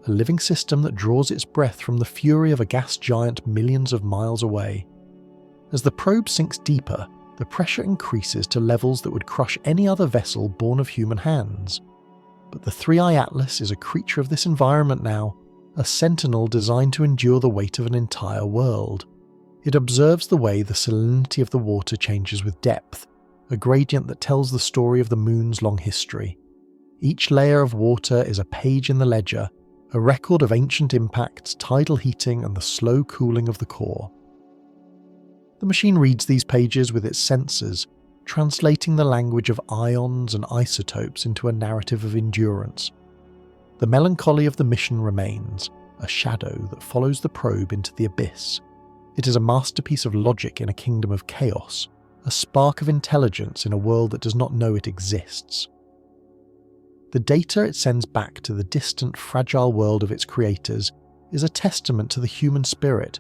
a living system that draws its breath from the fury of a gas giant millions of miles away. As the probe sinks deeper, the pressure increases to levels that would crush any other vessel born of human hands. But the 3i Atlas is a creature of this environment now, a sentinel designed to endure the weight of an entire world. It observes the way the salinity of the water changes with depth, a gradient that tells the story of the moon's long history. Each layer of water is a page in the ledger, a record of ancient impacts, tidal heating, and the slow cooling of the core. The machine reads these pages with its sensors, translating the language of ions and isotopes into a narrative of endurance. The melancholy of the mission remains, a shadow that follows the probe into the abyss. It is a masterpiece of logic in a kingdom of chaos, a spark of intelligence in a world that does not know it exists. The data it sends back to the distant, fragile world of its creators is a testament to the human spirit,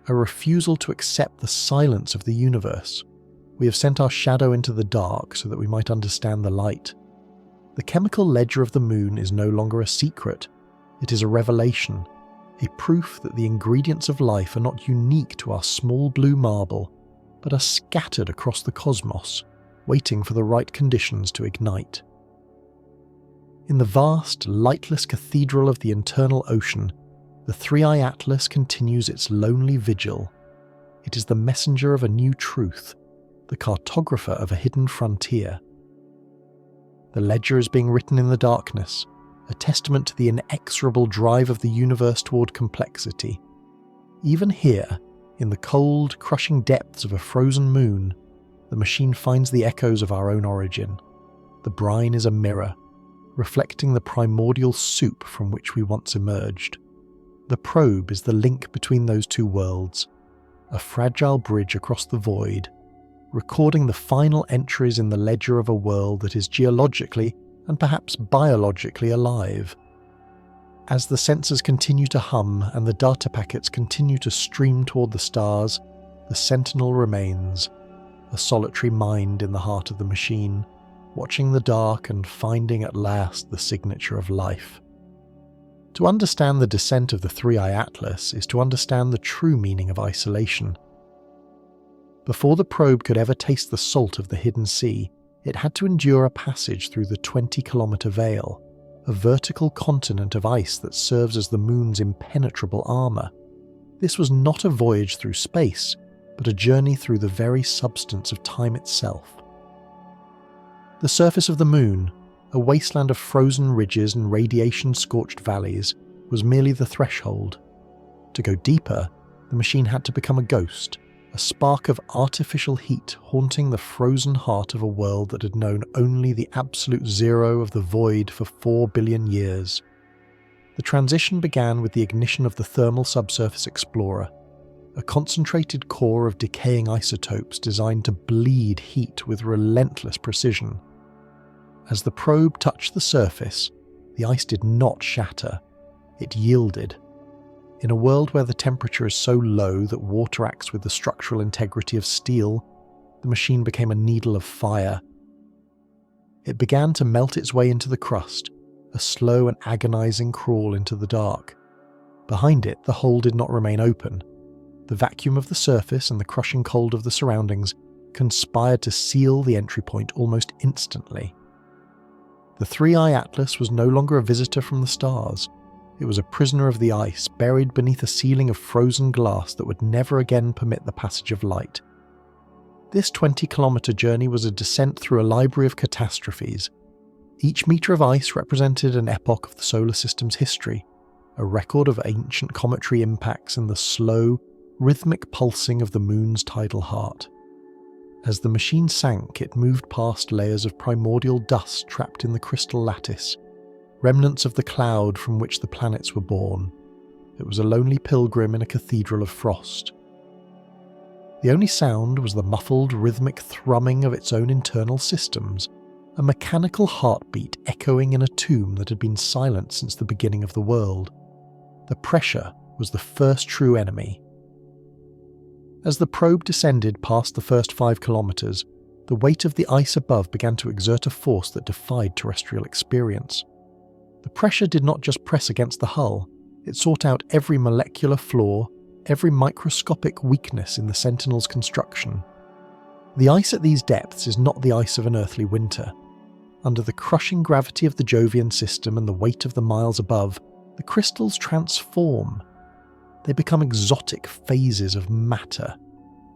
a refusal to accept the silence of the universe. We have sent our shadow into the dark so that we might understand the light. The chemical ledger of the moon is no longer a secret. It is a revelation, a proof that the ingredients of life are not unique to our small blue marble, but are scattered across the cosmos, waiting for the right conditions to ignite. In the vast, lightless cathedral of the internal ocean, the Three-Eye Atlas continues its lonely vigil. It is the messenger of a new truth, the cartographer of a hidden frontier. The ledger is being written in the darkness, a testament to the inexorable drive of the universe toward complexity. Even here, in the cold, crushing depths of a frozen moon, the machine finds the echoes of our own origin. The brine is a mirror, reflecting the primordial soup from which we once emerged. The probe is the link between those two worlds, a fragile bridge across the void, recording the final entries in the ledger of a world that is geologically and perhaps biologically alive. As the sensors continue to hum and the data packets continue to stream toward the stars, the sentinel remains, a solitary mind in the heart of the machine, watching the dark and finding at last the signature of life. To understand the descent of the Three-Eye Atlas is to understand the true meaning of isolation. Before the probe could ever taste the salt of the hidden sea, it had to endure a passage through the 20-kilometre veil, a vertical continent of ice that serves as the moon's impenetrable armour. This was not a voyage through space, but a journey through the very substance of time itself. The surface of the moon, a wasteland of frozen ridges and radiation-scorched valleys, was merely the threshold. To go deeper, the machine had to become a ghost, a spark of artificial heat haunting the frozen heart of a world that had known only the absolute zero of the void for 4 billion years. The transition began with the ignition of the Thermal Subsurface Explorer, a concentrated core of decaying isotopes designed to bleed heat with relentless precision. As the probe touched the surface, the ice did not shatter. It yielded. In a world where the temperature is so low that water acts with the structural integrity of steel, the machine became a needle of fire. It began to melt its way into the crust, a slow and agonizing crawl into the dark. Behind it, the hole did not remain open. The vacuum of the surface and the crushing cold of the surroundings conspired to seal the entry point almost instantly. The Three-Eye Atlas was no longer a visitor from the stars. It was a prisoner of the ice, buried beneath a ceiling of frozen glass that would never again permit the passage of light. This 20-kilometre journey was a descent through a library of catastrophes. Each metre of ice represented an epoch of the solar system's history, a record of ancient cometary impacts and the slow, rhythmic pulsing of the moon's tidal heart. As the machine sank, it moved past layers of primordial dust trapped in the crystal lattice, remnants of the cloud from which the planets were born. It was a lonely pilgrim in a cathedral of frost. The only sound was the muffled, rhythmic thrumming of its own internal systems, a mechanical heartbeat echoing in a tomb that had been silent since the beginning of the world. The pressure was the first true enemy. As the probe descended past the first 5 kilometres, the weight of the ice above began to exert a force that defied terrestrial experience. The pressure did not just press against the hull, it sought out every molecular flaw, every microscopic weakness in the Sentinel's construction. The ice at these depths is not the ice of an earthly winter. Under the crushing gravity of the Jovian system and the weight of the miles above, the crystals transform. They become exotic phases of matter,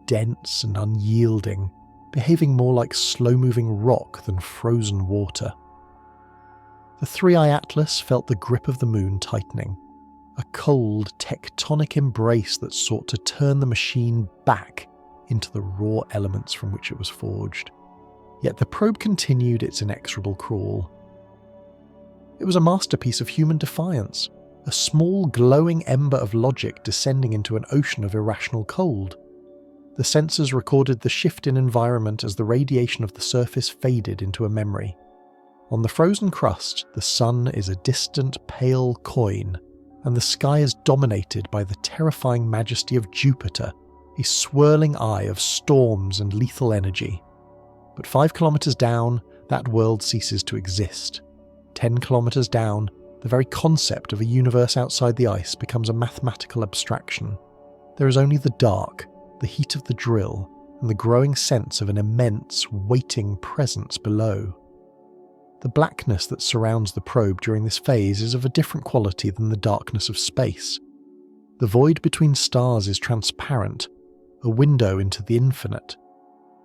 dense and unyielding, behaving more like slow-moving rock than frozen water. The Three-Eye Atlas felt the grip of the moon tightening, a cold, tectonic embrace that sought to turn the machine back into the raw elements from which it was forged. Yet the probe continued its inexorable crawl. It was a masterpiece of human defiance, a small glowing ember of logic descending into an ocean of irrational cold. The sensors recorded the shift in environment as the radiation of the surface faded into a memory. On the frozen crust, the sun is a distant, pale coin, and the sky is dominated by the terrifying majesty of Jupiter, a swirling eye of storms and lethal energy. But 5 kilometers down, that world ceases to exist. 10 kilometers down, the very concept of a universe outside the ice becomes a mathematical abstraction. There is only the dark, the heat of the drill, and the growing sense of an immense, waiting presence below. The blackness that surrounds the probe during this phase is of a different quality than the darkness of space. The void between stars is transparent, a window into the infinite.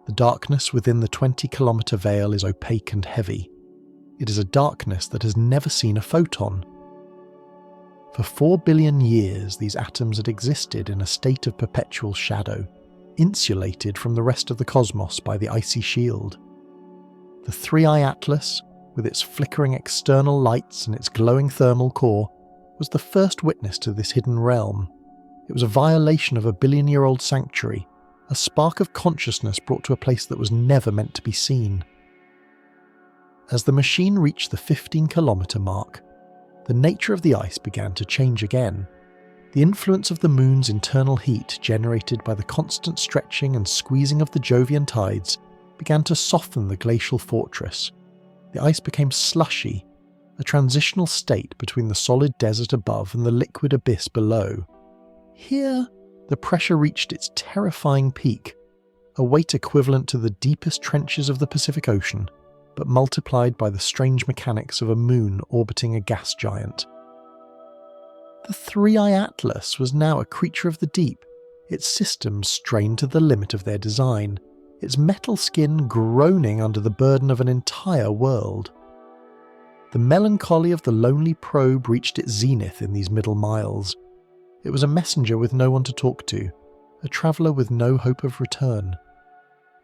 The darkness within the 20-kilometer veil is opaque and heavy. It is a darkness that has never seen a photon. For 4 billion years, these atoms had existed in a state of perpetual shadow, insulated from the rest of the cosmos by the icy shield. The 3-eye atlas, with its flickering external lights and its glowing thermal core, was the first witness to this hidden realm. It was a violation of a billion-year-old sanctuary, a spark of consciousness brought to a place that was never meant to be seen. As the machine reached the 15-kilometer mark, the nature of the ice began to change again. The influence of the moon's internal heat generated by the constant stretching and squeezing of the Jovian tides began to soften the glacial fortress. The ice became slushy, a transitional state between the solid desert above and the liquid abyss below. Here, the pressure reached its terrifying peak, a weight equivalent to the deepest trenches of the Pacific Ocean, but multiplied by the strange mechanics of a moon orbiting a gas giant. The 3-eye atlas was now a creature of the deep, its systems strained to the limit of their design, its metal skin groaning under the burden of an entire world. The melancholy of the lonely probe reached its zenith in these middle miles. It was a messenger with no one to talk to, a traveller with no hope of return.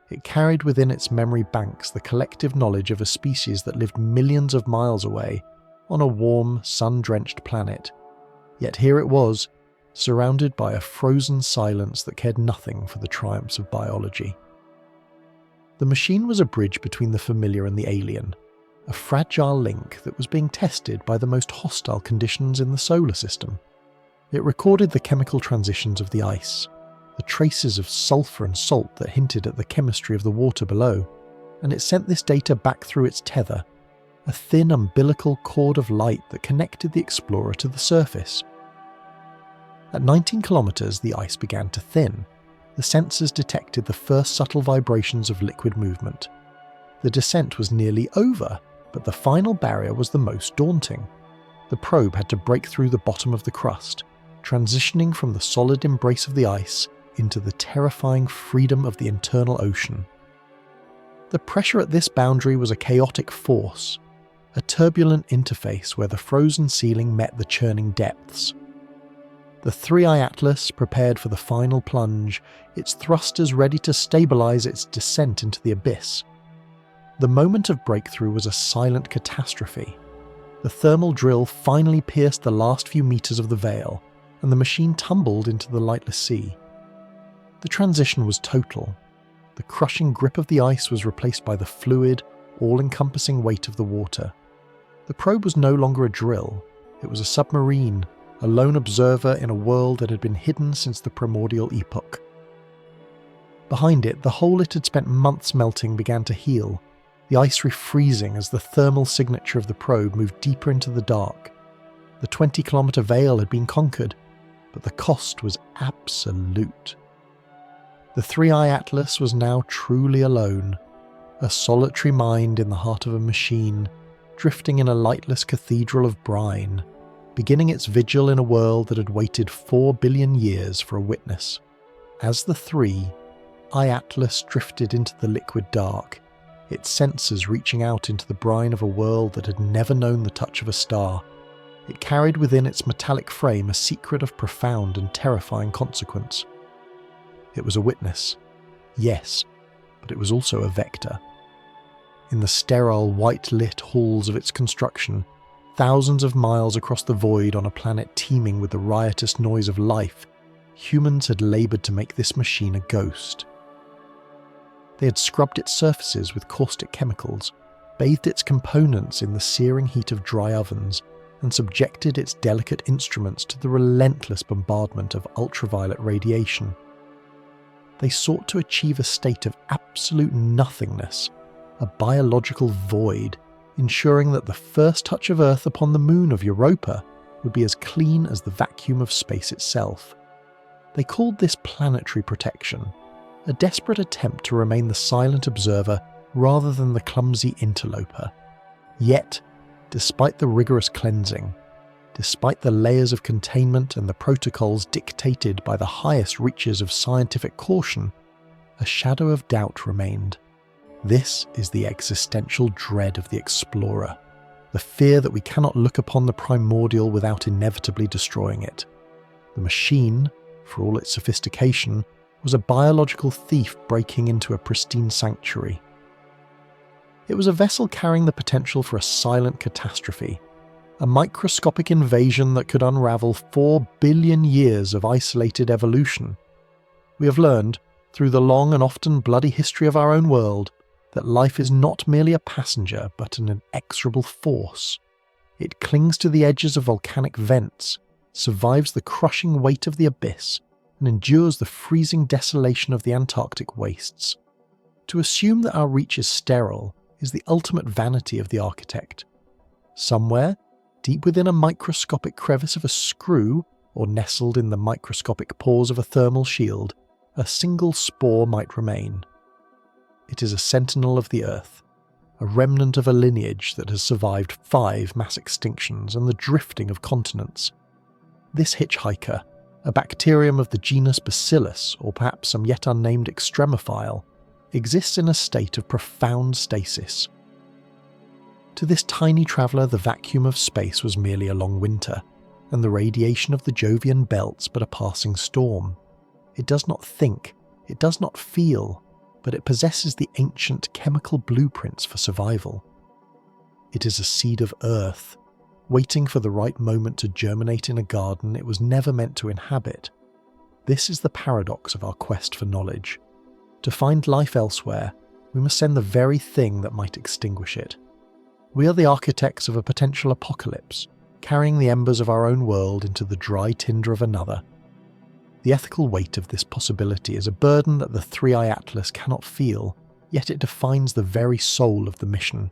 It carried within its memory banks the collective knowledge of a species that lived millions of miles away, on a warm, sun-drenched planet. Yet here it was, surrounded by a frozen silence that cared nothing for the triumphs of biology. The machine was a bridge between the familiar and the alien, a fragile link that was being tested by the most hostile conditions in the solar system. It recorded the chemical transitions of the ice, the traces of sulfur and salt that hinted at the chemistry of the water below, and it sent this data back through its tether, a thin umbilical cord of light that connected the explorer to the surface. At 19 kilometers, the ice began to thin. The sensors detected the first subtle vibrations of liquid movement. The descent was nearly over, but the final barrier was the most daunting. The probe had to break through the bottom of the crust, transitioning from the solid embrace of the ice into the terrifying freedom of the internal ocean. The pressure at this boundary was a chaotic force, a turbulent interface where the frozen ceiling met the churning depths. The 3-eye atlas prepared for the final plunge, its thrusters ready to stabilize its descent into the abyss. The moment of breakthrough was a silent catastrophe. The thermal drill finally pierced the last few meters of the veil, and the machine tumbled into the lightless sea. The transition was total. The crushing grip of the ice was replaced by the fluid, all-encompassing weight of the water. The probe was no longer a drill. It was a submarine, a lone observer in a world that had been hidden since the primordial epoch. Behind it, the hole it had spent months melting began to heal, the ice refreezing as the thermal signature of the probe moved deeper into the dark. The 20-kilometer veil had been conquered, but the cost was absolute. The 3-eye atlas was now truly alone, a solitary mind in the heart of a machine, drifting in a lightless cathedral of brine, beginning its vigil in a world that had waited 4 billion years for a witness. As the 3-eye atlas drifted into the liquid dark, its sensors reaching out into the brine of a world that had never known the touch of a star, it carried within its metallic frame a secret of profound and terrifying consequence. It was a witness, Yes, but it was also a vector. In the sterile, white-lit halls of its construction, thousands of miles across the void on a planet teeming with the riotous noise of life, humans had laboured to make this machine a ghost. They had scrubbed its surfaces with caustic chemicals, bathed its components in the searing heat of dry ovens, and subjected its delicate instruments to the relentless bombardment of ultraviolet radiation. They sought to achieve a state of absolute nothingness, a biological void, ensuring that the first touch of Earth upon the moon of Europa would be as clean as the vacuum of space itself. They called this planetary protection, a desperate attempt to remain the silent observer rather than the clumsy interloper. Yet, despite the rigorous cleansing, despite the layers of containment and the protocols dictated by the highest reaches of scientific caution, a shadow of doubt remained. This is the existential dread of the explorer, the fear that we cannot look upon the primordial without inevitably destroying it. The machine, for all its sophistication, was a biological thief breaking into a pristine sanctuary. It was a vessel carrying the potential for a silent catastrophe, a microscopic invasion that could unravel 4 billion years of isolated evolution. We have learned, through the long and often bloody history of our own world, that life is not merely a passenger but an inexorable force. It clings to the edges of volcanic vents, survives the crushing weight of the abyss, and endures the freezing desolation of the Antarctic wastes. To assume that our reach is sterile is the ultimate vanity of the architect. Somewhere, deep within a microscopic crevice of a screw, or nestled in the microscopic pores of a thermal shield, a single spore might remain. It is a sentinel of the Earth, a remnant of a lineage that has survived 5 mass extinctions and the drifting of continents. This hitchhiker, a bacterium of the genus Bacillus, or perhaps some yet unnamed extremophile, exists in a state of profound stasis. To this tiny traveller, the vacuum of space was merely a long winter, and the radiation of the Jovian belts but a passing storm. It does not think, it does not feel, but it possesses the ancient chemical blueprints for survival. It is a seed of earth, waiting for the right moment to germinate in a garden it was never meant to inhabit. This is the paradox of our quest for knowledge. To find life elsewhere, we must send the very thing that might extinguish it. We are the architects of a potential apocalypse, carrying the embers of our own world into the dry tinder of another. The ethical weight of this possibility is a burden that the 3-Eye Atlas cannot feel, yet it defines the very soul of the mission.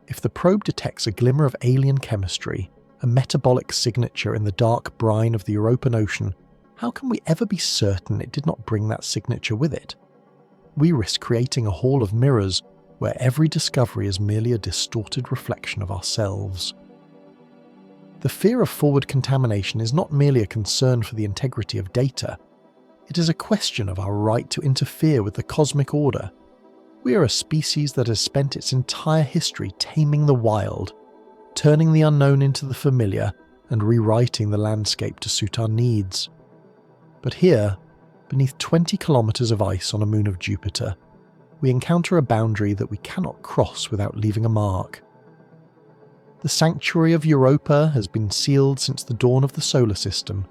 If the probe detects a glimmer of alien chemistry, a metabolic signature in the dark brine of the Europan Ocean, how can we ever be certain it did not bring that signature with it? We risk creating a hall of mirrors where every discovery is merely a distorted reflection of ourselves. The fear of forward contamination is not merely a concern for the integrity of data. It is a question of our right to interfere with the cosmic order. We are a species that has spent its entire history taming the wild, turning the unknown into the familiar, and rewriting the landscape to suit our needs. But here, beneath 20 kilometers of ice on a moon of Jupiter, we encounter a boundary that we cannot cross without leaving a mark. The sanctuary of Europa has been sealed since the dawn of the solar system,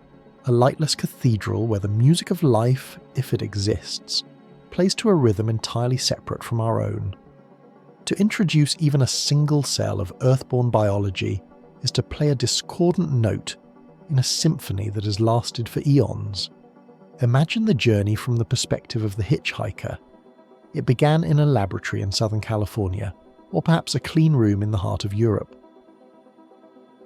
a lightless cathedral where the music of life, if it exists, plays to a rhythm entirely separate from our own. To introduce even a single cell of earthborn biology is to play a discordant note in a symphony that has lasted for eons. Imagine the journey from the perspective of the hitchhiker. It began in a laboratory in Southern California, or perhaps a clean room in the heart of Europe.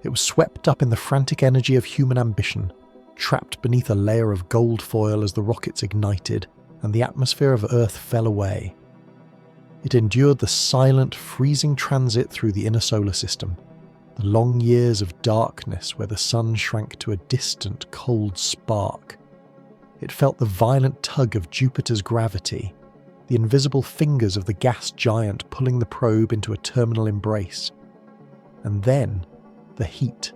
It was swept up in the frantic energy of human ambition, trapped beneath a layer of gold foil as the rockets ignited and the atmosphere of Earth fell away. It endured the silent, freezing transit through the inner solar system, the long years of darkness where the sun shrank to a distant, cold spark. It felt the violent tug of Jupiter's gravity, the invisible fingers of the gas giant pulling the probe into a terminal embrace. And then, the heat.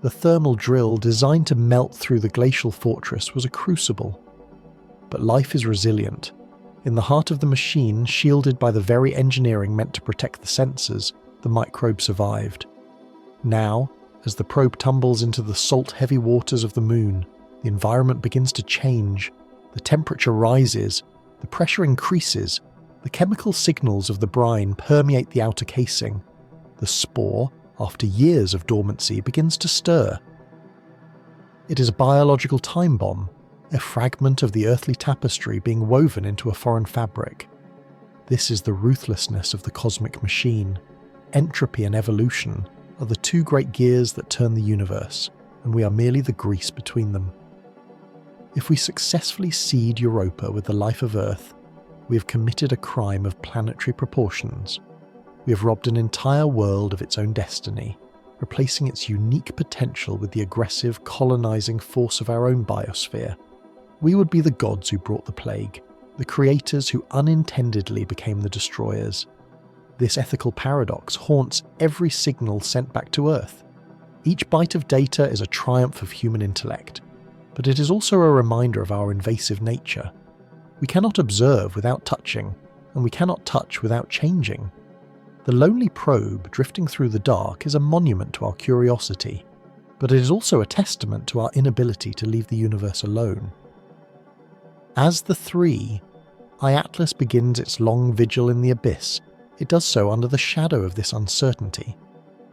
The thermal drill designed to melt through the glacial fortress was a crucible. But life is resilient. In the heart of the machine, shielded by the very engineering meant to protect the sensors, the microbe survived. Now, as the probe tumbles into the salt-heavy waters of the moon, the environment begins to change. The temperature rises, the pressure increases, the chemical signals of the brine permeate the outer casing. The spore, after years of dormancy, begins to stir. It is a biological time bomb, a fragment of the earthly tapestry being woven into a foreign fabric. This is the ruthlessness of the cosmic machine. Entropy and evolution are the two great gears that turn the universe, and we are merely the grease between them. If we successfully seed Europa with the life of Earth, we have committed a crime of planetary proportions. We have robbed an entire world of its own destiny, replacing its unique potential with the aggressive, colonizing force of our own biosphere. We would be the gods who brought the plague, the creators who unintendedly became the destroyers. This ethical paradox haunts every signal sent back to Earth. Each byte of data is a triumph of human intellect, but it is also a reminder of our invasive nature. We cannot observe without touching, and we cannot touch without changing. The lonely probe drifting through the dark is a monument to our curiosity, but it is also a testament to our inability to leave the universe alone. As the Three, Atlas begins its long vigil in the abyss. It does so under the shadow of this uncertainty.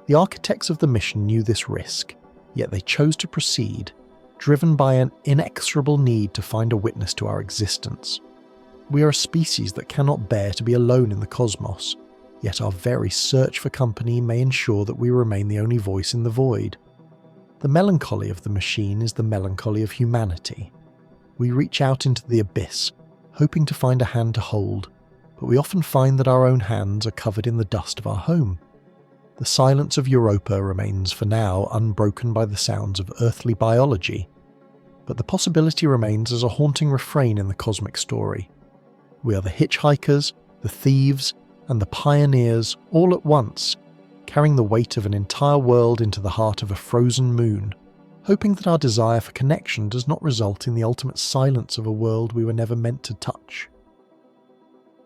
The architects of the mission knew this risk, yet they chose to proceed, driven by an inexorable need to find a witness to our existence. We are a species that cannot bear to be alone in the cosmos, yet our very search for company may ensure that we remain the only voice in the void. The melancholy of the machine is the melancholy of humanity. We reach out into the abyss, hoping to find a hand to hold, but we often find that our own hands are covered in the dust of our home. The silence of Europa remains for now unbroken by the sounds of earthly biology, but the possibility remains as a haunting refrain in the cosmic story. We are the hitchhikers, the thieves, and the pioneers all at once, carrying the weight of an entire world into the heart of a frozen moon, hoping that our desire for connection does not result in the ultimate silence of a world we were never meant to touch.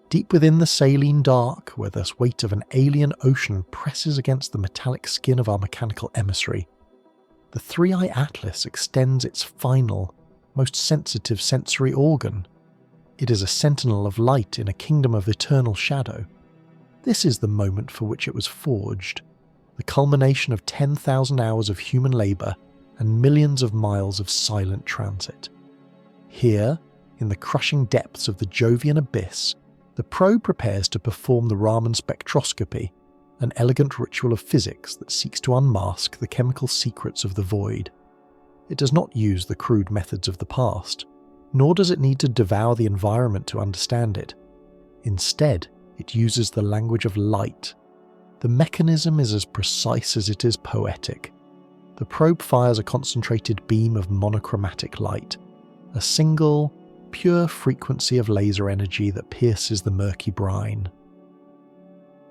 Deep within the saline dark, where the weight of an alien ocean presses against the metallic skin of our mechanical emissary, the Three-Eye Atlas extends its final, most sensitive sensory organ. It is a sentinel of light in a kingdom of eternal shadow. This is the moment for which it was forged, the culmination of 10,000 hours of human labour and millions of miles of silent transit. Here, in the crushing depths of the Jovian abyss, the probe prepares to perform the Raman spectroscopy, an elegant ritual of physics that seeks to unmask the chemical secrets of the void. It does not use the crude methods of the past, nor does it need to devour the environment to understand it. Instead, it uses the language of light. The mechanism is as precise as it is poetic. The probe fires a concentrated beam of monochromatic light, a single, pure frequency of laser energy that pierces the murky brine.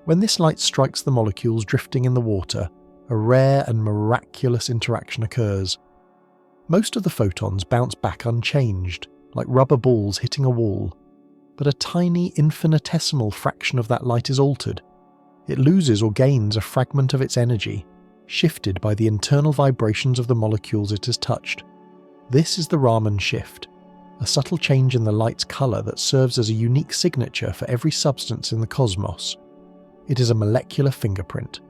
When this light strikes the molecules drifting in the water, a rare and miraculous interaction occurs. Most of the photons bounce back unchanged, like rubber balls hitting a wall, but a tiny infinitesimal fraction of that light is altered. It loses or gains a fragment of its energy, shifted by the internal vibrations of the molecules it has touched. This is the Raman shift, a subtle change in the light's colour that serves as a unique signature for every substance in the cosmos. It is a molecular fingerprint,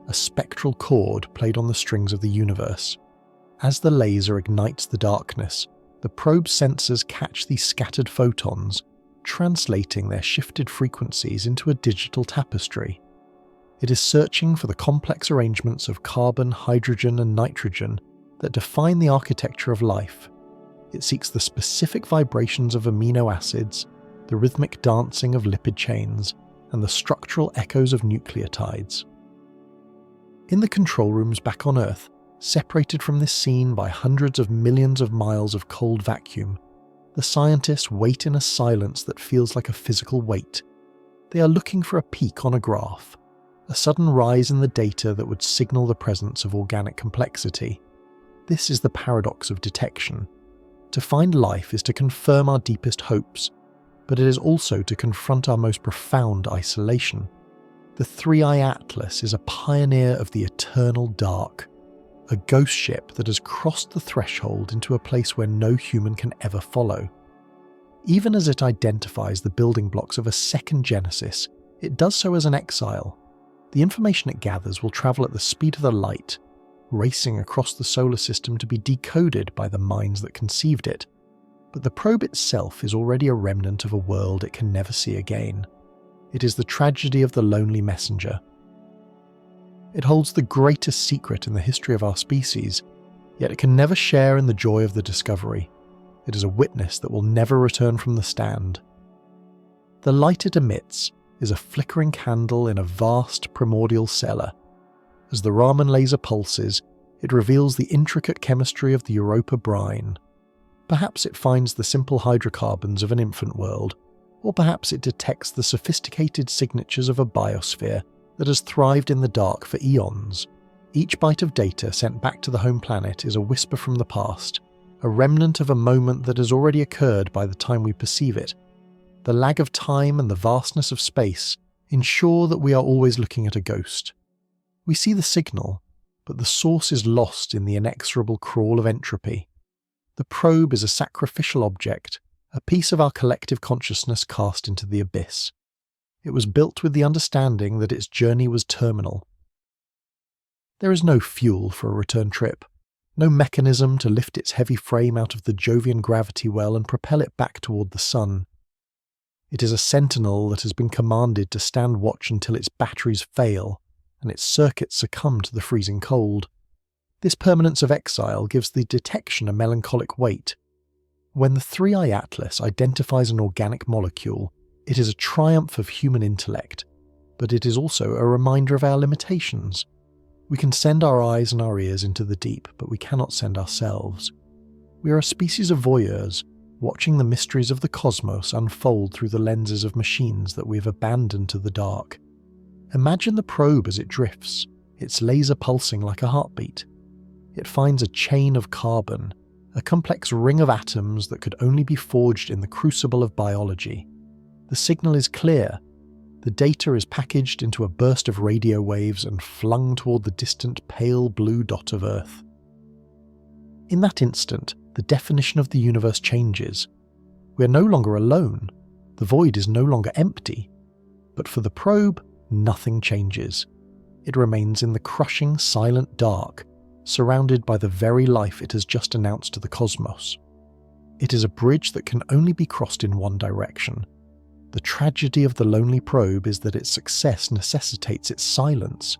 a spectral chord played on the strings of the universe. As the laser ignites the darkness, the probe sensors catch these scattered photons, translating their shifted frequencies into a digital tapestry. It is searching for the complex arrangements of carbon, hydrogen, and nitrogen that define the architecture of life. It seeks the specific vibrations of amino acids, the rhythmic dancing of lipid chains, and the structural echoes of nucleotides. In the control rooms back on Earth, separated from this scene by hundreds of millions of miles of cold vacuum, the scientists wait in a silence that feels like a physical wait. They are looking for a peak on a graph, a sudden rise in the data that would signal the presence of organic complexity. This is the paradox of detection. To find life is to confirm our deepest hopes. but it is also to confront our most profound isolation. The Three-Eye Atlas is a pioneer of the eternal dark, a ghost ship that has crossed the threshold into a place where no human can ever follow. Even as it identifies the building blocks of a second Genesis, it does so as an exile. The information it gathers will travel at the speed of the light, racing across the solar system to be decoded by the minds that conceived it. But the probe itself is already a remnant of a world it can never see again. It is the tragedy of the lonely messenger. It holds the greatest secret in the history of our species, yet it can never share in the joy of the discovery. It is a witness that will never return from the stand. The light it emits is a flickering candle in a vast primordial cellar. As the Raman laser pulses, it reveals the intricate chemistry of the Europa brine. Perhaps it finds the simple hydrocarbons of an infant world, or perhaps it detects the sophisticated signatures of a biosphere that has thrived in the dark for eons. Each byte of data sent back to the home planet is a whisper from the past, a remnant of a moment that has already occurred by the time we perceive it. The lag of time and the vastness of space ensure that we are always looking at a ghost. We see the signal, but the source is lost in the inexorable crawl of entropy. The probe is a sacrificial object, a piece of our collective consciousness cast into the abyss. It was built with the understanding that its journey was terminal. There is no fuel for a return trip, no mechanism to lift its heavy frame out of the Jovian gravity well and propel it back toward the sun. It is a sentinel that has been commanded to stand watch until its batteries fail and its circuits succumb to the freezing cold. This permanence of exile gives the detection a melancholic weight. When the Three-Eye Atlas identifies an organic molecule, it is a triumph of human intellect, but it is also a reminder of our limitations. We can send our eyes and our ears into the deep, but we cannot send ourselves. We are a species of voyeurs, watching the mysteries of the cosmos unfold through the lenses of machines that we have abandoned to the dark. Imagine the probe as it drifts, its laser pulsing like a heartbeat. It finds a chain of carbon, a complex ring of atoms that could only be forged in the crucible of biology. The signal is clear. The data is packaged into a burst of radio waves and flung toward the distant pale blue dot of Earth. In that instant, the definition of the universe changes. We are no longer alone. The void is no longer empty. But for the probe, nothing changes. It remains in the crushing, silent dark, surrounded by the very life it has just announced to the cosmos. It is a bridge that can only be crossed in one direction. The tragedy of the lonely probe is that its success necessitates its silence.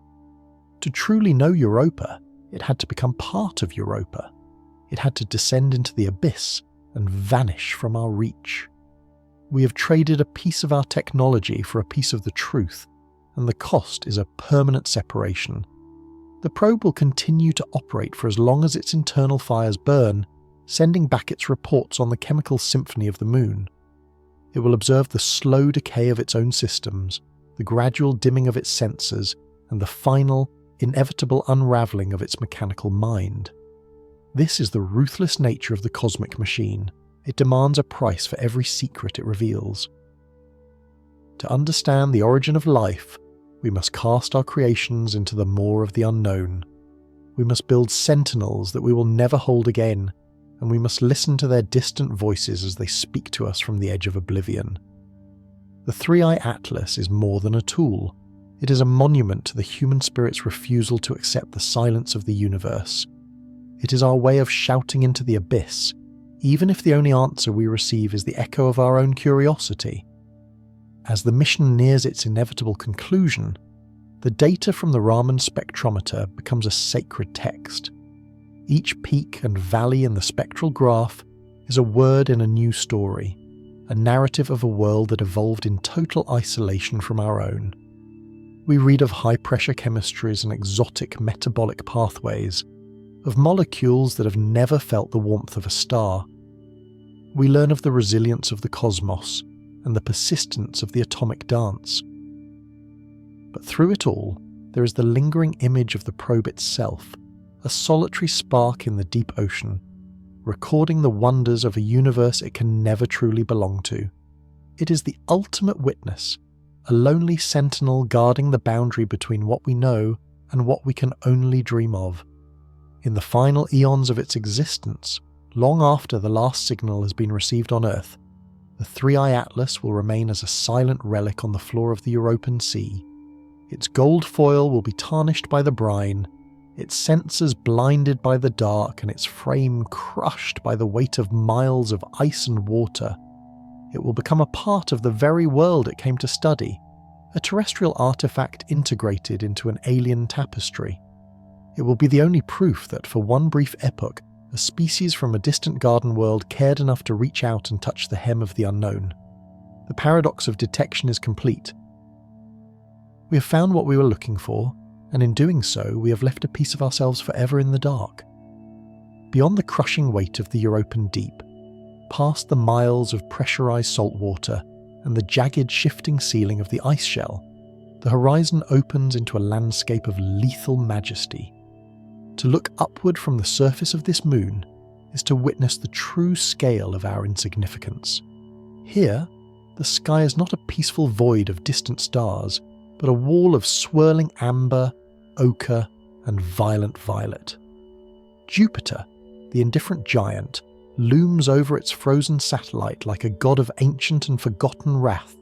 To truly know Europa, it had to become part of Europa. It had to descend into the abyss and vanish from our reach. We have traded a piece of our technology for a piece of the truth, and the cost is a permanent separation. The probe will continue to operate for as long as its internal fires burn, sending back its reports on the chemical symphony of the moon. It will observe the slow decay of its own systems, the gradual dimming of its sensors, and the final, inevitable unravelling of its mechanical mind. This is the ruthless nature of the cosmic machine. It demands a price for every secret it reveals. To understand the origin of life, we must cast our creations into the maw of the unknown. We must build sentinels that we will never hold again, and we must listen to their distant voices as they speak to us from the edge of oblivion. The Three-Eye Atlas is more than a tool. It is a monument to the human spirit's refusal to accept the silence of the universe. It is our way of shouting into the abyss, even if the only answer we receive is the echo of our own curiosity. As the mission nears its inevitable conclusion, the data from the Raman spectrometer becomes a sacred text. Each peak and valley in the spectral graph is a word in a new story, a narrative of a world that evolved in total isolation from our own. We read of high-pressure chemistries and exotic metabolic pathways, of molecules that have never felt the warmth of a star. We learn of the resilience of the cosmos and the persistence of the atomic dance. But through it all, there is the lingering image of the probe itself, a solitary spark in the deep ocean, recording the wonders of a universe it can never truly belong to. It is the ultimate witness, a lonely sentinel guarding the boundary between what we know and what we can only dream of. In the final eons of its existence, long after the last signal has been received on Earth, the Three-Eye Atlas will remain as a silent relic on the floor of the Europan Sea. Its gold foil will be tarnished by the brine, its sensors blinded by the dark, and its frame crushed by the weight of miles of ice and water. It will become a part of the very world it came to study, a terrestrial artifact integrated into an alien tapestry. It will be the only proof that for one brief epoch, a species from a distant garden world cared enough to reach out and touch the hem of the unknown. The paradox of detection is complete. We have found what we were looking for, and in doing so, we have left a piece of ourselves forever in the dark. Beyond the crushing weight of the Europan deep, past the miles of pressurized salt water and the jagged shifting ceiling of the ice shell, the horizon opens into a landscape of lethal majesty. To look upward from the surface of this moon is to witness the true scale of our insignificance. Here, the sky is not a peaceful void of distant stars, but a wall of swirling amber, ochre, and violent violet. Jupiter, the indifferent giant, looms over its frozen satellite like a god of ancient and forgotten wrath,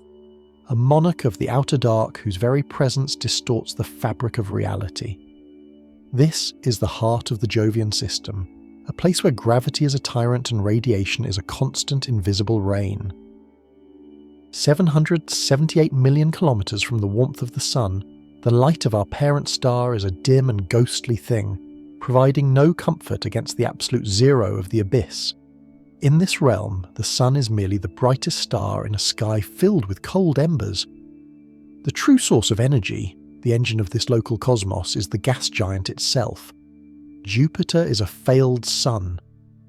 a monarch of the outer dark whose very presence distorts the fabric of reality. This is the heart of the Jovian system, a place where gravity is a tyrant and radiation is a constant invisible rain. 778 million kilometers from the warmth of the sun, the light of our parent star is a dim and ghostly thing, providing no comfort against the absolute zero of the abyss. In this realm, the sun is merely the brightest star in a sky filled with cold embers. The true source of energy, the engine of this local cosmos, is the gas giant itself. Jupiter is a failed sun,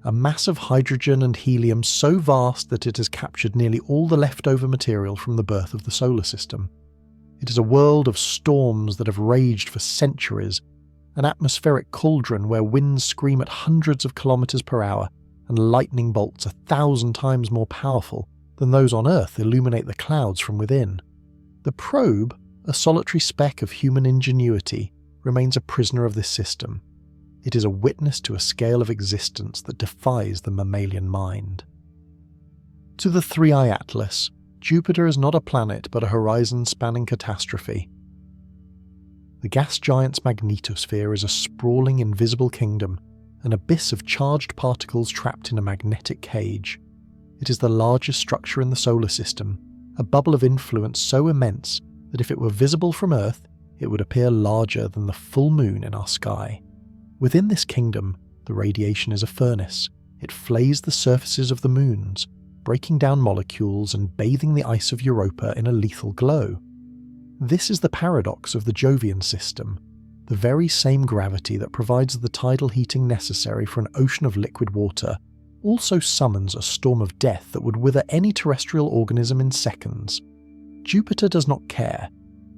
a mass of hydrogen and helium so vast that it has captured nearly all the leftover material from the birth of the solar system. It is a world of storms that have raged for centuries, an atmospheric cauldron where winds scream at hundreds of kilometers per hour and lightning bolts 1,000 times more powerful than those on Earth illuminate the clouds from within. The probe, a solitary speck of human ingenuity, remains a prisoner of this system. It is a witness to a scale of existence that defies the mammalian mind. To the Three-Eye Atlas, Jupiter is not a planet but a horizon-spanning catastrophe. The gas giant's magnetosphere is a sprawling invisible kingdom, an abyss of charged particles trapped in a magnetic cage. It is the largest structure in the solar system, a bubble of influence so immense that if it were visible from Earth, it would appear larger than the full moon in our sky. Within this kingdom, the radiation is a furnace. It flays the surfaces of the moons, breaking down molecules and bathing the ice of Europa in a lethal glow. This is the paradox of the Jovian system. The very same gravity that provides the tidal heating necessary for an ocean of liquid water also summons a storm of death that would wither any terrestrial organism in seconds. Jupiter does not care.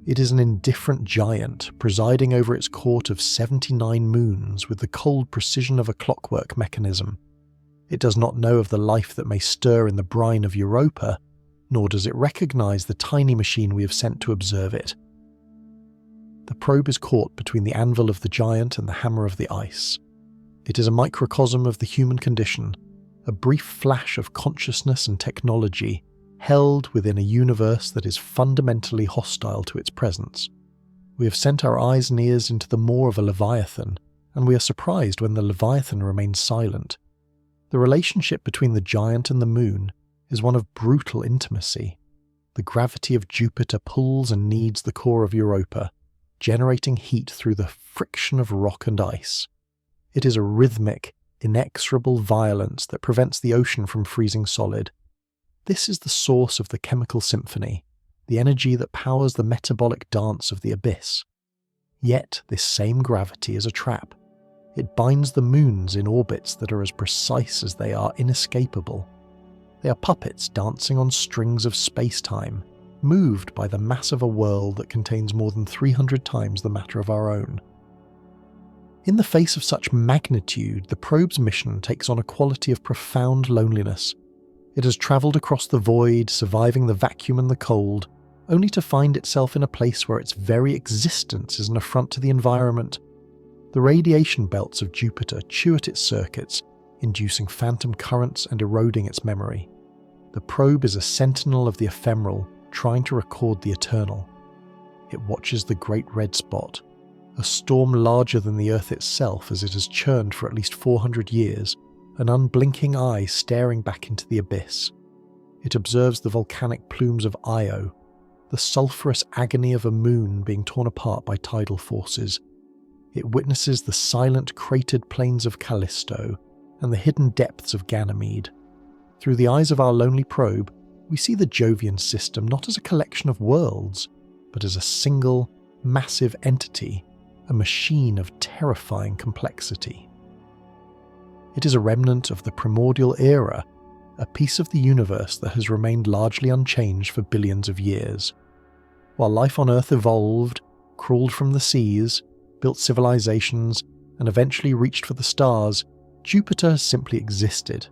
It is an indifferent giant presiding over its court of 79 moons with the cold precision of a clockwork mechanism. It does not know of the life that may stir in the brine of Europa, nor does it recognize the tiny machine we have sent to observe it. The probe is caught between the anvil of the giant and the hammer of the ice. It is a microcosm of the human condition, a brief flash of consciousness and technology, held within a universe that is fundamentally hostile to its presence. We have sent our eyes and ears into the maw of a leviathan, and we are surprised when the leviathan remains silent. The relationship between the giant and the moon is one of brutal intimacy. The gravity of Jupiter pulls and kneads the core of Europa, generating heat through the friction of rock and ice. It is a rhythmic, inexorable violence that prevents the ocean from freezing solid. This is the source of the chemical symphony, the energy that powers the metabolic dance of the abyss. Yet this same gravity is a trap. It binds the moons in orbits that are as precise as they are inescapable. They are puppets dancing on strings of space-time, moved by the mass of a world that contains more than 300 times the matter of our own. In the face of such magnitude, the probe's mission takes on a quality of profound loneliness. It has travelled across the void, surviving the vacuum and the cold, only to find itself in a place where its very existence is an affront to the environment. The radiation belts of Jupiter chew at its circuits, inducing phantom currents and eroding its memory. The probe is a sentinel of the ephemeral, trying to record the eternal. It watches the Great Red Spot, a storm larger than the Earth itself as it has churned for at least 400 years, an unblinking eye staring back into the abyss. It observes the volcanic plumes of Io, the sulphurous agony of a moon being torn apart by tidal forces. It witnesses the silent cratered plains of Callisto and the hidden depths of Ganymede. Through the eyes of our lonely probe, we see the Jovian system not as a collection of worlds, but as a single, massive entity, a machine of terrifying complexity. It is a remnant of the primordial era, a piece of the universe that has remained largely unchanged for billions of years. While life on Earth evolved, crawled from the seas, built civilizations, and eventually reached for the stars, Jupiter has simply existed.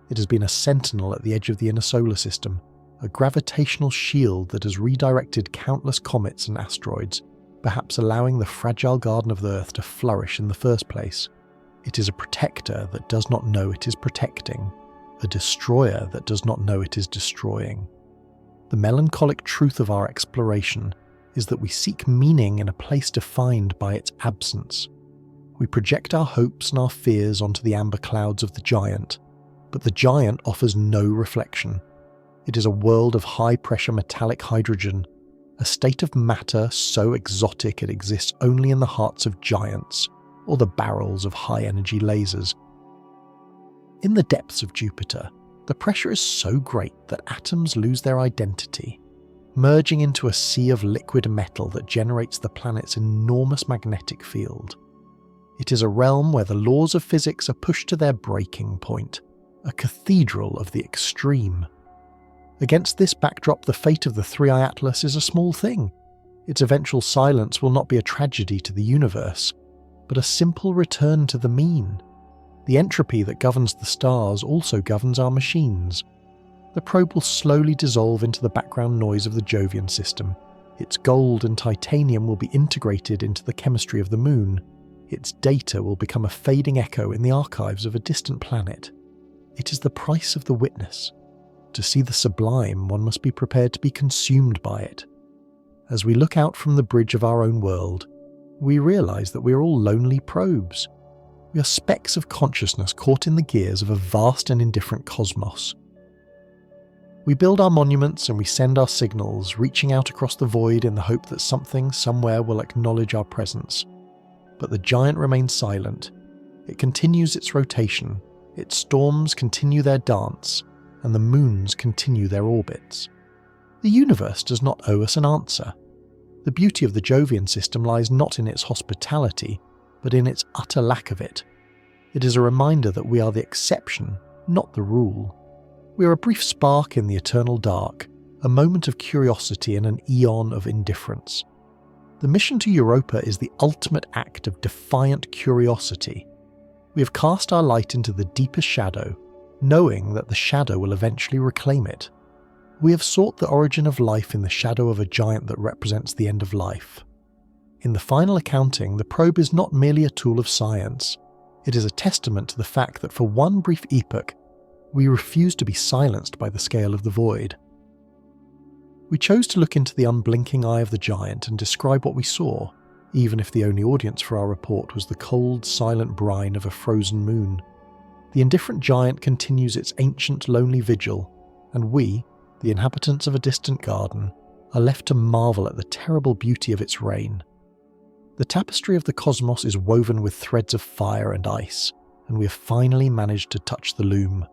It has been a sentinel at the edge of the inner solar system, a gravitational shield that has redirected countless comets and asteroids, perhaps allowing the fragile garden of the Earth to flourish in the first place. It is a protector that does not know it is protecting, a destroyer that does not know it is destroying. The melancholic truth of our exploration is that we seek meaning in a place defined by its absence. We project our hopes and our fears onto the amber clouds of the giant, but the giant offers no reflection. It is a world of high-pressure metallic hydrogen, a state of matter so exotic it exists only in the hearts of giants, or the barrels of high-energy lasers. In the depths of Jupiter, the pressure is so great that atoms lose their identity, merging into a sea of liquid metal that generates the planet's enormous magnetic field. It is a realm where the laws of physics are pushed to their breaking point, a cathedral of the extreme. Against this backdrop, the fate of the 3i Atlas is a small thing. Its eventual silence will not be a tragedy to the universe, but a simple return to the mean. The entropy that governs the stars also governs our machines. The probe will slowly dissolve into the background noise of the Jovian system. Its gold and titanium will be integrated into the chemistry of the moon. Its data will become a fading echo in the archives of a distant planet. It is the price of the witness. To see the sublime, one must be prepared to be consumed by it. As we look out from the bridge of our own world, we realise that we are all lonely probes. We are specks of consciousness caught in the gears of a vast and indifferent cosmos. We build our monuments and we send our signals, reaching out across the void in the hope that something somewhere will acknowledge our presence. But the giant remains silent. It continues its rotation, its storms continue their dance, and the moons continue their orbits. The universe does not owe us an answer. The beauty of the Jovian system lies not in its hospitality, but in its utter lack of it. It is a reminder that we are the exception, not the rule. We are a brief spark in the eternal dark, a moment of curiosity in an eon of indifference. The mission to Europa is the ultimate act of defiant curiosity. We have cast our light into the deepest shadow, knowing that the shadow will eventually reclaim it. We have sought the origin of life in the shadow of a giant that represents the end of life. In the final accounting, the probe is not merely a tool of science. It is a testament to the fact that for one brief epoch, we refused to be silenced by the scale of the void. We chose to look into the unblinking eye of the giant and describe what we saw, even if the only audience for our report was the cold, silent brine of a frozen moon. The indifferent giant continues its ancient, lonely vigil, and we, the inhabitants of a distant garden, are left to marvel at the terrible beauty of its reign. The tapestry of the cosmos is woven with threads of fire and ice, and we have finally managed to touch the loom.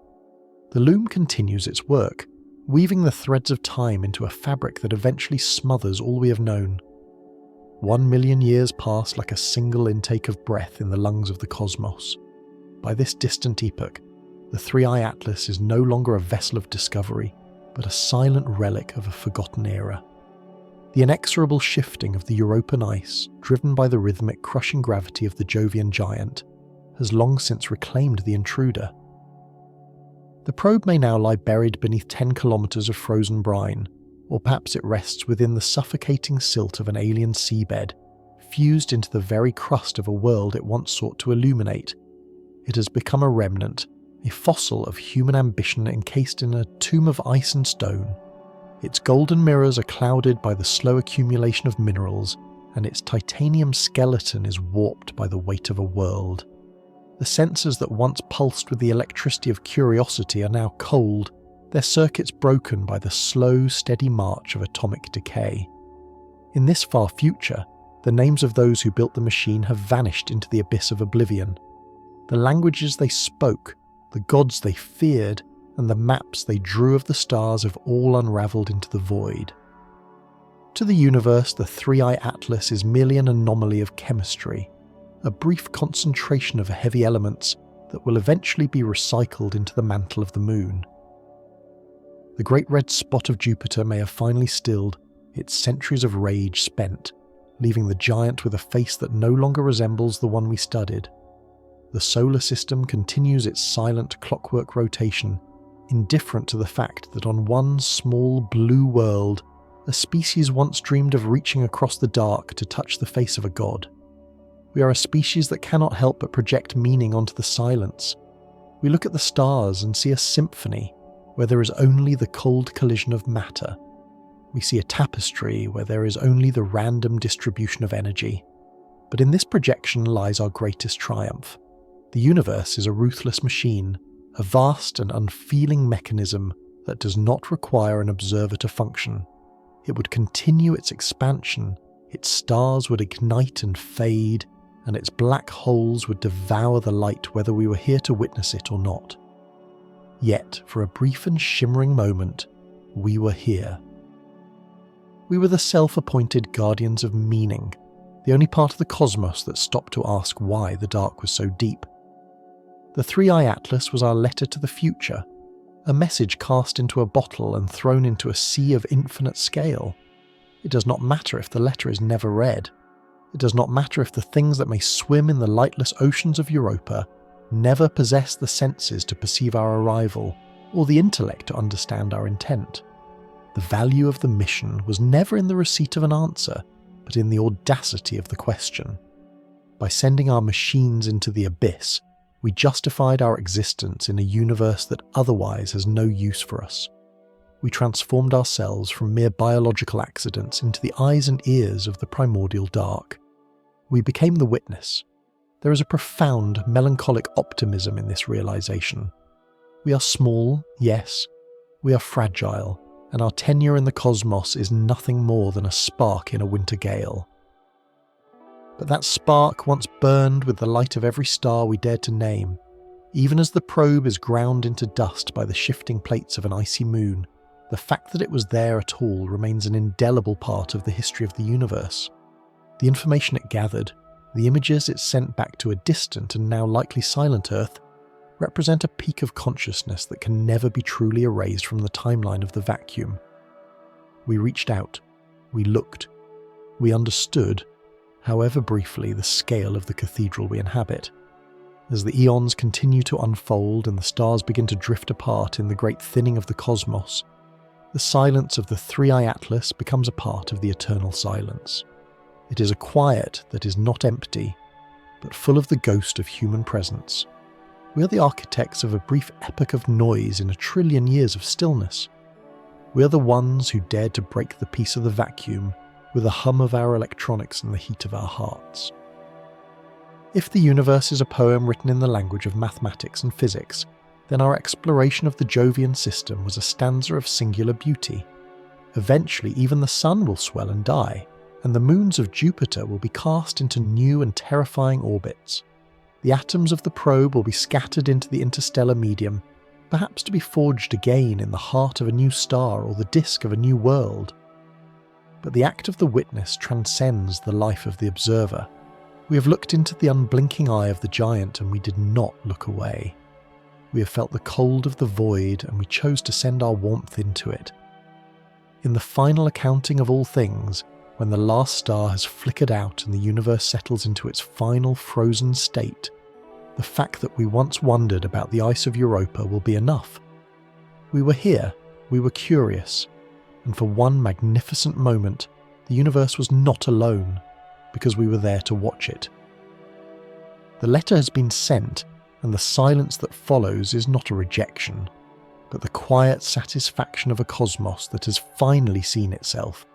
The loom continues its work, weaving the threads of time into a fabric that eventually smothers all we have known. 1 million years pass like a single intake of breath in the lungs of the cosmos. By this distant epoch, the 3i Atlas is no longer a vessel of discovery, but a silent relic of a forgotten era. The inexorable shifting of the Europan ice, driven by the rhythmic crushing gravity of the Jovian giant, has long since reclaimed the intruder. The probe may now lie buried beneath 10 kilometres of frozen brine, or perhaps it rests within the suffocating silt of an alien seabed, fused into the very crust of a world it once sought to illuminate. It has become a remnant, a fossil of human ambition encased in a tomb of ice and stone. Its golden mirrors are clouded by the slow accumulation of minerals, and its titanium skeleton is warped by the weight of a world. The sensors that once pulsed with the electricity of curiosity are now cold, their circuits broken by the slow, steady march of atomic decay. In this far future, the names of those who built the machine have vanished into the abyss of oblivion. The languages they spoke, the gods they feared, and the maps they drew of the stars have all unravelled into the void. To the universe, the Three-Eye Atlas is merely an anomaly of chemistry, a brief concentration of heavy elements that will eventually be recycled into the mantle of the moon. The great red spot of Jupiter may have finally stilled, its centuries of rage spent, leaving the giant with a face that no longer resembles the one we studied. The solar system continues its silent clockwork rotation, indifferent to the fact that on one small blue world, a species once dreamed of reaching across the dark to touch the face of a god. We are a species that cannot help but project meaning onto the silence. We look at the stars and see a symphony where there is only the cold collision of matter. We see a tapestry where there is only the random distribution of energy. But in this projection lies our greatest triumph. The universe is a ruthless machine, a vast and unfeeling mechanism that does not require an observer to function. It would continue its expansion, its stars would ignite and fade, and its black holes would devour the light whether we were here to witness it or not. Yet, for a brief and shimmering moment, we were here. We were the self-appointed guardians of meaning, the only part of the cosmos that stopped to ask why the dark was so deep. The Three-Eye Atlas was our letter to the future, a message cast into a bottle and thrown into a sea of infinite scale. It does not matter if the letter is never read. It does not matter if the things that may swim in the lightless oceans of Europa never possess the senses to perceive our arrival, or the intellect to understand our intent. The value of the mission was never in the receipt of an answer, but in the audacity of the question. By sending our machines into the abyss, we justified our existence in a universe that otherwise has no use for us. We transformed ourselves from mere biological accidents into the eyes and ears of the primordial dark. We became the witness. There is a profound, melancholic optimism in this realization. We are small, yes. We are fragile, and our tenure in the cosmos is nothing more than a spark in a winter gale. But that spark once burned with the light of every star we dared to name. Even as the probe is ground into dust by the shifting plates of an icy moon, the fact that it was there at all remains an indelible part of the history of the universe. The information it gathered, the images it sent back to a distant and now likely silent Earth, represent a peak of consciousness that can never be truly erased from the timeline of the vacuum. We reached out, we looked, we understood, however briefly, the scale of the cathedral we inhabit. As the eons continue to unfold and the stars begin to drift apart in the great thinning of the cosmos, the silence of the Three-Eye Atlas becomes a part of the eternal silence. It is a quiet that is not empty, but full of the ghost of human presence. We are the architects of a brief epoch of noise in 1 trillion years of stillness. We are the ones who dared to break the peace of the vacuum with the hum of our electronics and the heat of our hearts. If the universe is a poem written in the language of mathematics and physics, then our exploration of the Jovian system was a stanza of singular beauty. Eventually, even the sun will swell and die, and the moons of Jupiter will be cast into new and terrifying orbits. The atoms of the probe will be scattered into the interstellar medium, perhaps to be forged again in the heart of a new star or the disk of a new world. But the act of the witness transcends the life of the observer. We have looked into the unblinking eye of the giant and we did not look away. We have felt the cold of the void and we chose to send our warmth into it. In the final accounting of all things, when the last star has flickered out and the universe settles into its final frozen state, the fact that we once wondered about the ice of Europa will be enough We were here, we were curious, and for one magnificent moment, the universe was not alone, because we were there to watch it. The letter has been sent, and the silence that follows is not a rejection, but the quiet satisfaction of a cosmos that has finally seen itself